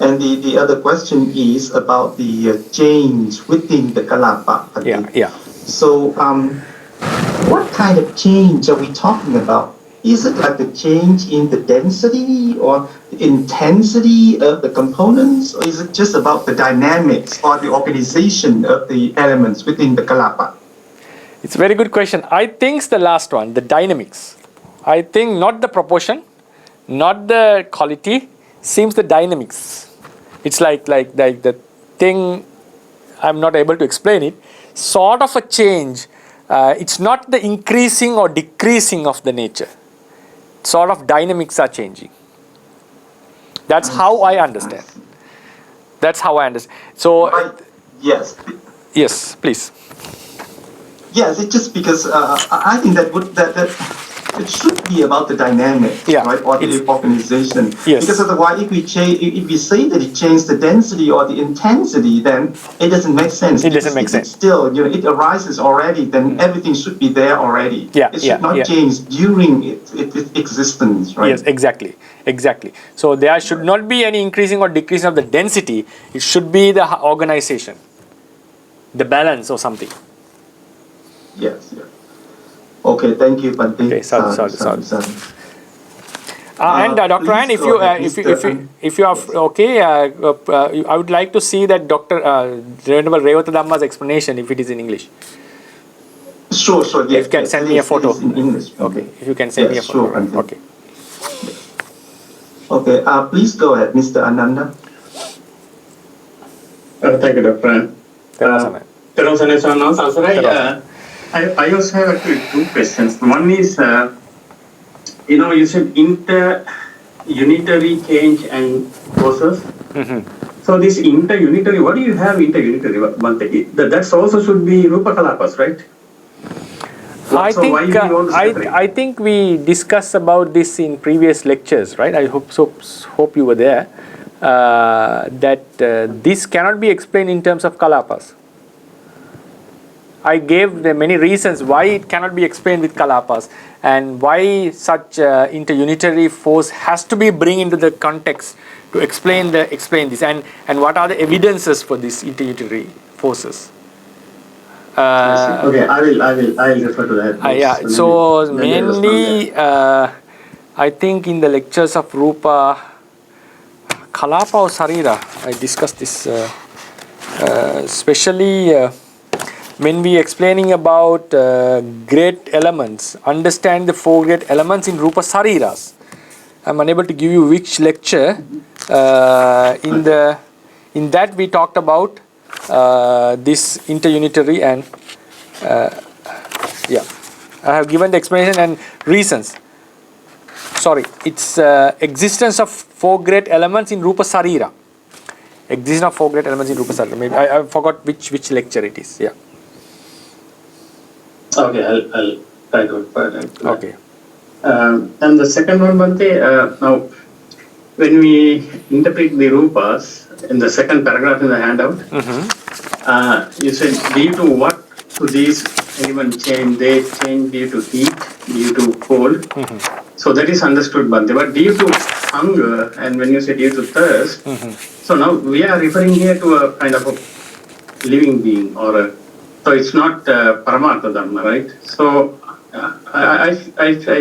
And the other question is about the change within the kalapa. Yeah. So, what kind of change are we talking about? Is it like the change in the density or the intensity of the components, or is it just about the dynamics or the organization of the elements within the kalapa? It's a very good question. I think it's the last one, the dynamics. I think not the proportion, not the quality, seems the dynamics. It's like the thing, I'm not able to explain it, sort of a change. It's not the increasing or decreasing of the nature. Sort of dynamics are changing. That's how I understand. So, yes. Yes, please. Yes, it's just because I think that it should be about the dynamics, right, or the organization. Yes. Because otherwise, if we say that it changes the density or the intensity, then it doesn't make sense. It doesn't make sense. It's still, it arises already, then everything should be there already. It should not change during its existence, right? Yes, exactly. So there should not be any increasing or decreasing of the density. It should be the organization, the balance or something. Yes. Okay, thank you, Bhante. Okay, sorry. And Dr. Ann, if you are okay, I would like to see that Dr. Venerable Revatadhamma's explanation, if it is in English. Sure. Yes, if you can send me a photo. In English. Okay. If you can send me a photo. Sure, okay. Okay. Please go ahead, Mr. Ananda. Thank you, Dr. Ann. I also have actually two questions. One is, you said inter-unitary change and process. So this inter-unitary, what do you have inter-unitary? That also should be Rupa Kalapas, right? I think we discussed about this in previous lectures, right? I hope you were there. That this cannot be explained in terms of Kalapas. I gave the many reasons why it cannot be explained with Kalapas and why such inter-unitary force has to be bring into the context to explain this and what are the evidences for these inter-unitary forces. Okay, I'll refer to that. So mainly I think in the lectures of Rupa, Kalapa or Sarira, I discussed this especially when we explaining about great elements, understand the 4 great elements in Rupa Sariras. I'm unable to give you which lecture. In that we talked about this inter-unitary and I have given the explanation and reasons. Sorry, it's existence of 4 great elements in Rupa Sarira. Existence of 4 great elements in Rupa Sarira. Maybe I forgot which lecture it is. Yeah. Okay, I'll try to refer that. Okay. And the second one, Bhante, now when we interpret the Rupas in the second paragraph in the handout, you said due to what do these elements change? They change due to heat, due to cold. So that is understood, Bhante. But due to hunger, and when you say due to thirst, so now we are referring here to a kind of a living being so it's not Paramartha Dhamma, right? So I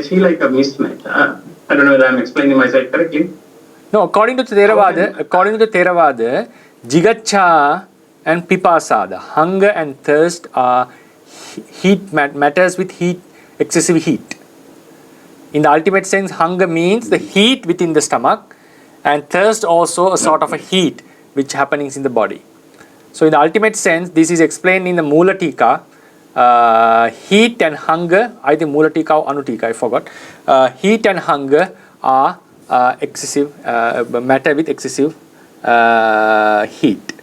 feel like a mismatch. I don't know whether I'm explaining myself correctly. No, according to Theravada, Jigacha and Pipasa, the hunger and thirst are matters with heat, excessive heat. In the ultimate sense, hunger means the heat within the stomach, and thirst also a sort of a heat which happenings in the body. So in the ultimate sense, this is explained in the Mula Tika. Heat and hunger, either Mula Tika or Anutika, I forgot. Heat and hunger are excessive matter with excessive heat.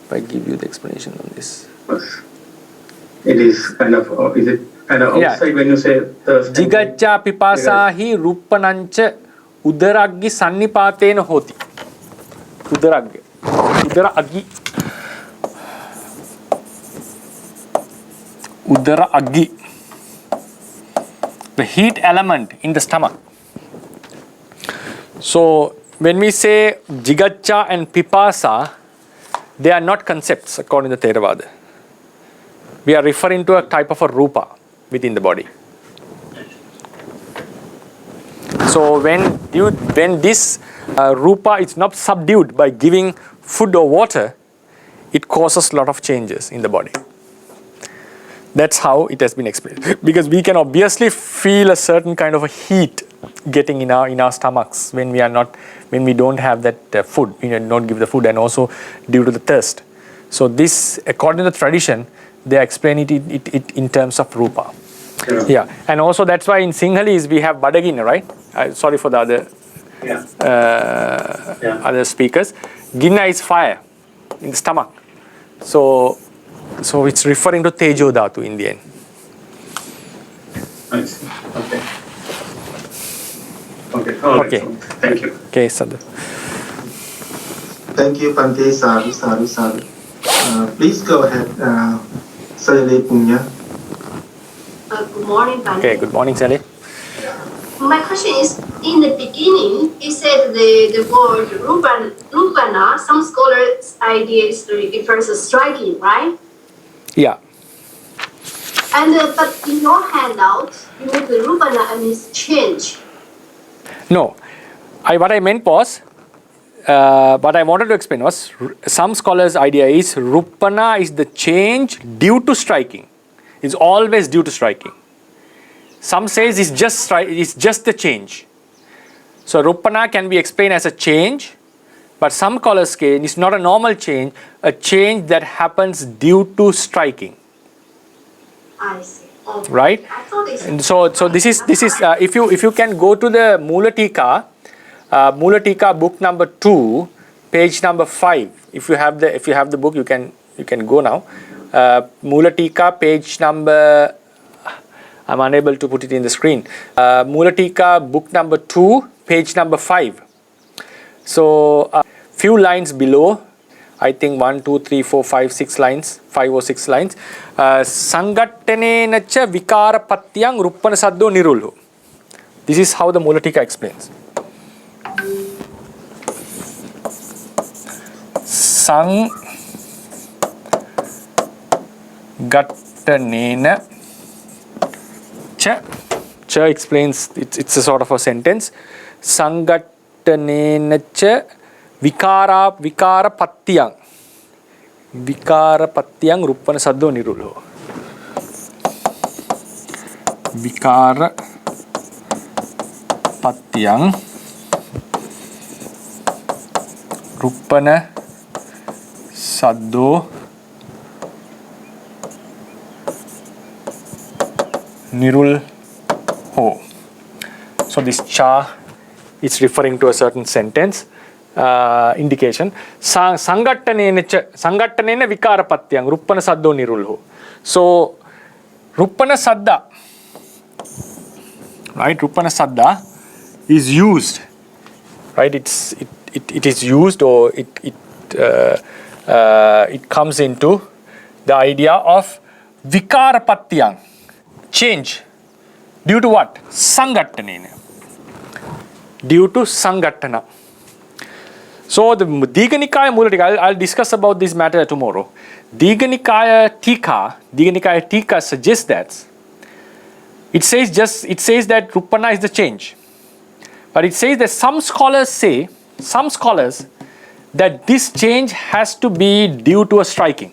If I give you the explanation on this. It is kind of outside when you say thirst? Jigacha pipasa hi rupanancha udaraggi sannipatena hoti. Udaraggi. Udaraggi. The heat element in the stomach. So when we say Jigacha and Pipasa, they are not concepts according to Theravada. We are referring to a type of a Rupa within the body. So when this Rupa is not subdued by giving food or water, it causes a lot of changes in the body. That's how it has been explained. Because we can obviously feel a certain kind of a heat getting in our stomachs when we don't have that food, don't give the food, and also due to the thirst. So this, according to the tradition, they explain it in terms of Rupa. Yeah. And also that's why in Sinhalese we have Badagina, right? Sorry for the other speakers. Ginna is fire in the stomach. So it's referring to Tejo Dhatu in the end. All right. Okay. Thank you. Okay, Sadhu. Thank you, Bhante. Sadhu, sadhu, sadhu. Please go ahead, Sayale Punya. Good morning, Bhante. Okay, good morning, Sally. My question is, in the beginning, you said the word rupana, some scholars' ideas refers to striking, right? Yeah. And but in your handout, you make the rupana and its change. No, what I meant was, what I wanted to explain was, some scholars' idea is Rupana is the change due to striking. It's always due to striking. Some says it's just the change. So Rupana can be explained as a change, but some scholars say it's not a normal change, a change that happens due to striking. I see. Okay. Right? I thought it's And so this is if you can go to the Mula Tika book number 2, page number 5. If you have the book, you can go now. Mula Tika page number, I'm unable to put it in the screen. Mula Tika book number 2, page number 5. So few lines below, I think 1, 2, 3, 4, 5, 6 lines, 5 or 6 lines. Sangattanena cha vikara patyang ruppana saddo nirulhu. This is how the Mula Tika explains. Sangattanena cha explains, it's a sort of a sentence. Sangattanena cha vikara patyang ruppana saddo nirulho. Vikara patyang ruppana saddo nirulho. So this cha is referring to a certain sentence. Indication. Sangattanena vikara patyang ruppana saddo nirulho. So ruppana sadda, right? Ruppana sadda is used, right? It is used, or it comes into the idea of vikara patyang, change, due to what? Sangattanena, due to sangattana. So the Digha Nikaya Mula Tika, I'll discuss about this matter tomorrow. Digha Nikaya Tika suggests that it says that Rupana is the change, but it says that some scholars that this change has to be due to a striking.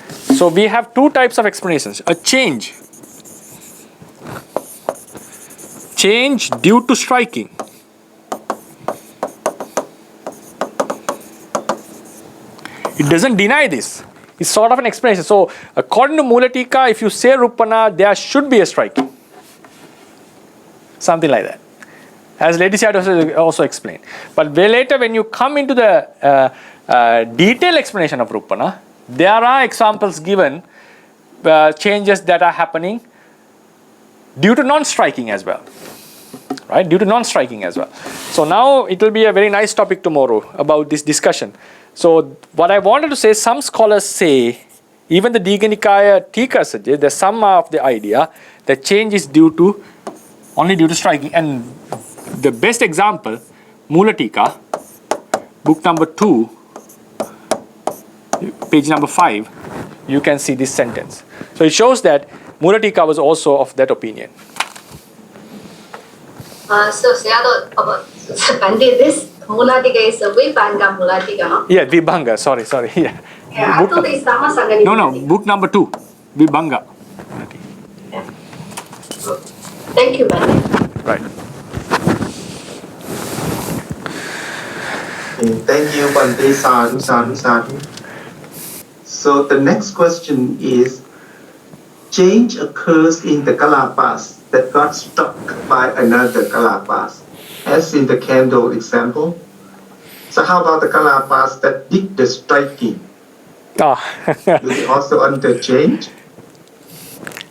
So we have two types of explanations: a change due to striking. It doesn't deny this. It's sort of an explanation. So according to Mula Tika, if you say Rupana, there should be a striking. Something like that. As Lady Side also explained. But later when you come into the detailed explanation of Rupana, there are examples given, changes that are happening due to non-striking as well. Right? Due to non-striking as well. So now it will be a very nice topic tomorrow about this discussion. So what I wanted to say, some scholars say, even the Digha Nikaya Tika suggests that some of the idea that change is only due to striking. And the best example, Mula Tika, book number 2, page number 5, you can see this sentence. So it shows that Mula Tika was also of that opinion. So about this Mula Tika is a Vibhanga Mula Tika, no? Yeah, Vibhanga, sorry. Yeah. Yeah, I thought it's Dhamma Sangha. No, book number 2, Vibhanga. Yeah. Thank you, Bhante. Right. Thank you, Bhante. Sadhu, sadhu, sadhu. So the next question is, change occurs in the Galapagos that got struck by another Galapagos, as in the candle example. So how about the Galapagos that did the striking? Will it also under change?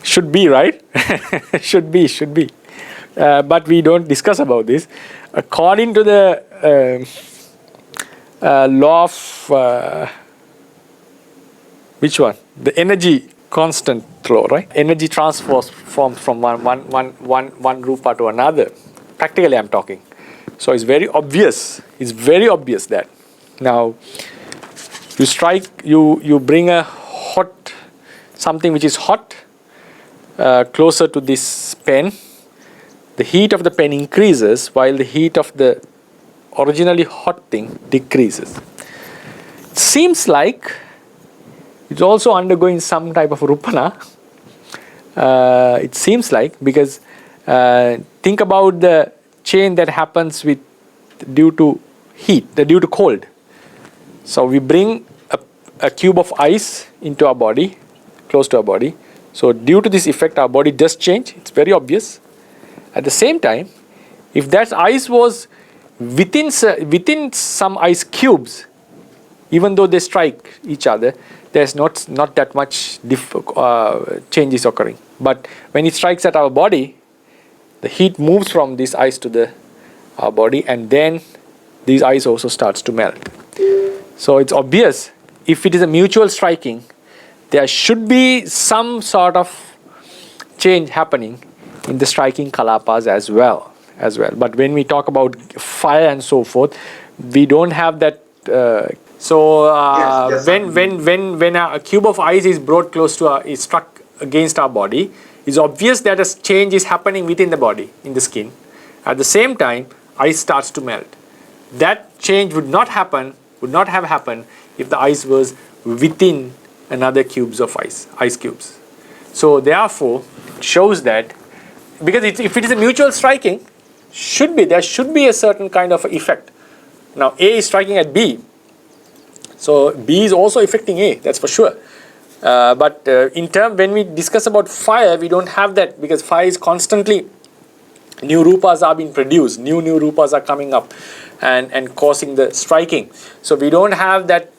Should be, right? should be. but we don't discuss about this. According to the law of which one? The energy constant law, right? Energy transfers from one rupa to another. Practically, I'm talking. So it's very obvious. It's very obvious that now you strike, you bring a hot, something which is hot closer to this pen. The heat of the pen increases while the heat of the originally hot thing decreases. It seems like it's also undergoing some type of rupana. It seems like, because think about the change that happens due to heat, due to cold. So we bring a cube of ice into our body, close to our body. So due to this effect, our body does change. It's very obvious. At the same time, if that ice was within some ice cubes, even though they strike each other, there's not that much changes occurring. But when it strikes at our body, the heat moves from this ice to our body, and then this ice also starts to melt. So it's obvious, if it is a mutual striking, there should be some sort of change happening in the striking kalapas as well. But when we talk about fire and so forth, we don't have that. Yes, When a cube of ice is brought close to is struck against our body, it's obvious that a change is happening within the body, in the skin. At the same time, ice starts to melt. That change would not have happened if the ice was within another cubes of ice cubes. So therefore, it shows that, because if it is a mutual striking, there should be a certain kind of effect. Now A is striking at B, so B is also affecting A, that's for sure. But when we discuss about fire, we don't have that, because fire is constantly, new rupas are being produced, new rupas are coming up and causing the striking. So we don't have that,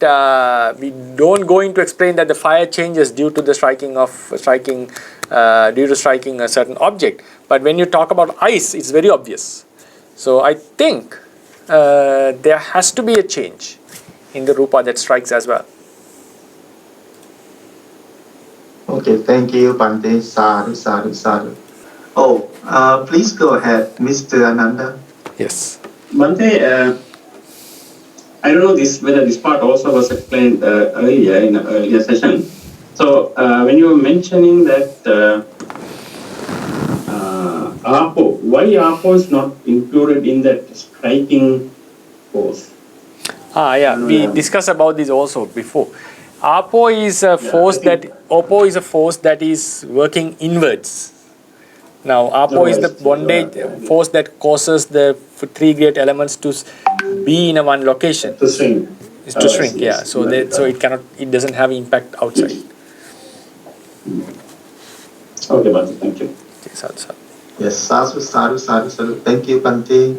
we don't go into explain that the fire changes due to the striking a certain object. But when you talk about ice, it's very obvious. So I think there has to be a change in the rupa that strikes as well. Okay, thank you, Bhante. Sadhu. Oh, please go ahead, Mr. Ananda. Yes. Bhante, I don't know whether this part also was explained earlier in an earlier session. So when you were mentioning that Apo, why Apo is not included in that striking force? We discussed about this also before. Apo is a force that is working inwards. Now Apo is the bondage force that causes the three great elements to be in one location. To shrink. It's to shrink, yeah. So it doesn't have impact outside. Okay, Bhante, thank you. Okay, sadhu. Yes, sadhu. Thank you, Bhante.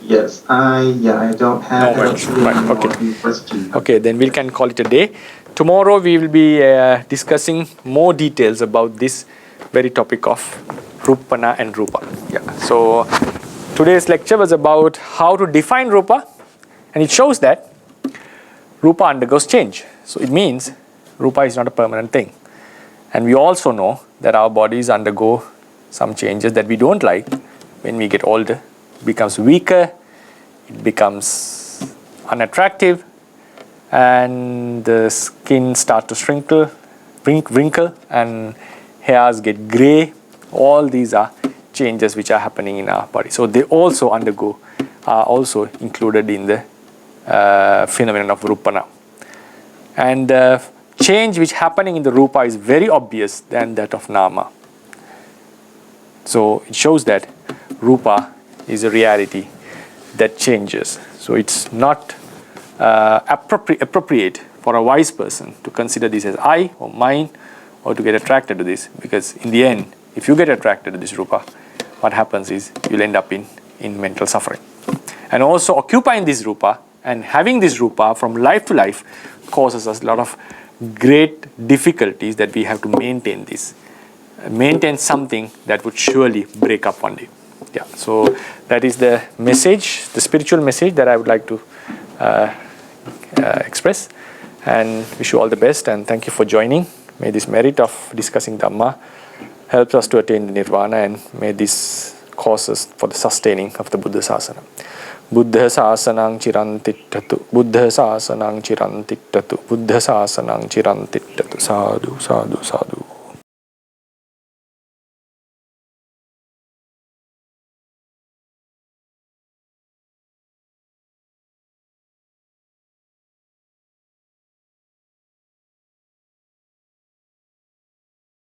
Yes, I don't have any question. Okay, then we can call it a day. Tomorrow we will be discussing more details about this very topic of Rupana and Rupa. Yeah. So today's lecture was about how to define Rupa, and it shows that Rupa undergoes change. So it means Rupa is not a permanent thing. And we also know that our bodies undergo some changes that we don't like when we get older. It becomes weaker, it becomes unattractive, and the skin starts to wrinkle, and hairs get grey. All these are changes which are happening in our body. So they also are also included in the phenomenon of Rupana. And the change which happening in the Rupa is very obvious than that of Nama. So it shows that Rupa is a reality that changes. So it's not appropriate for a wise person to consider this as I or mine, or to get attracted to this, because in the end, if you get attracted to this Rupa, what happens is you'll end up in mental suffering. And also occupying this Rupa and having this Rupa from life to life causes us a lot of great difficulties that we have to maintain this maintain something that would surely break up one day. Yeah, so that is the message, the spiritual message that I would like to express, and wish you all the best, and thank you for joining. May this merit of discussing Dhamma helps us to attain the Nirvana, and may this cause us for the sustaining of the Buddha Sasana. Buddha Sasanang Chirantittatu, Buddha Sasanang Chirantittatu, Buddha Sasanang Chirantittatu. Sadhu, sadhu, sadhu.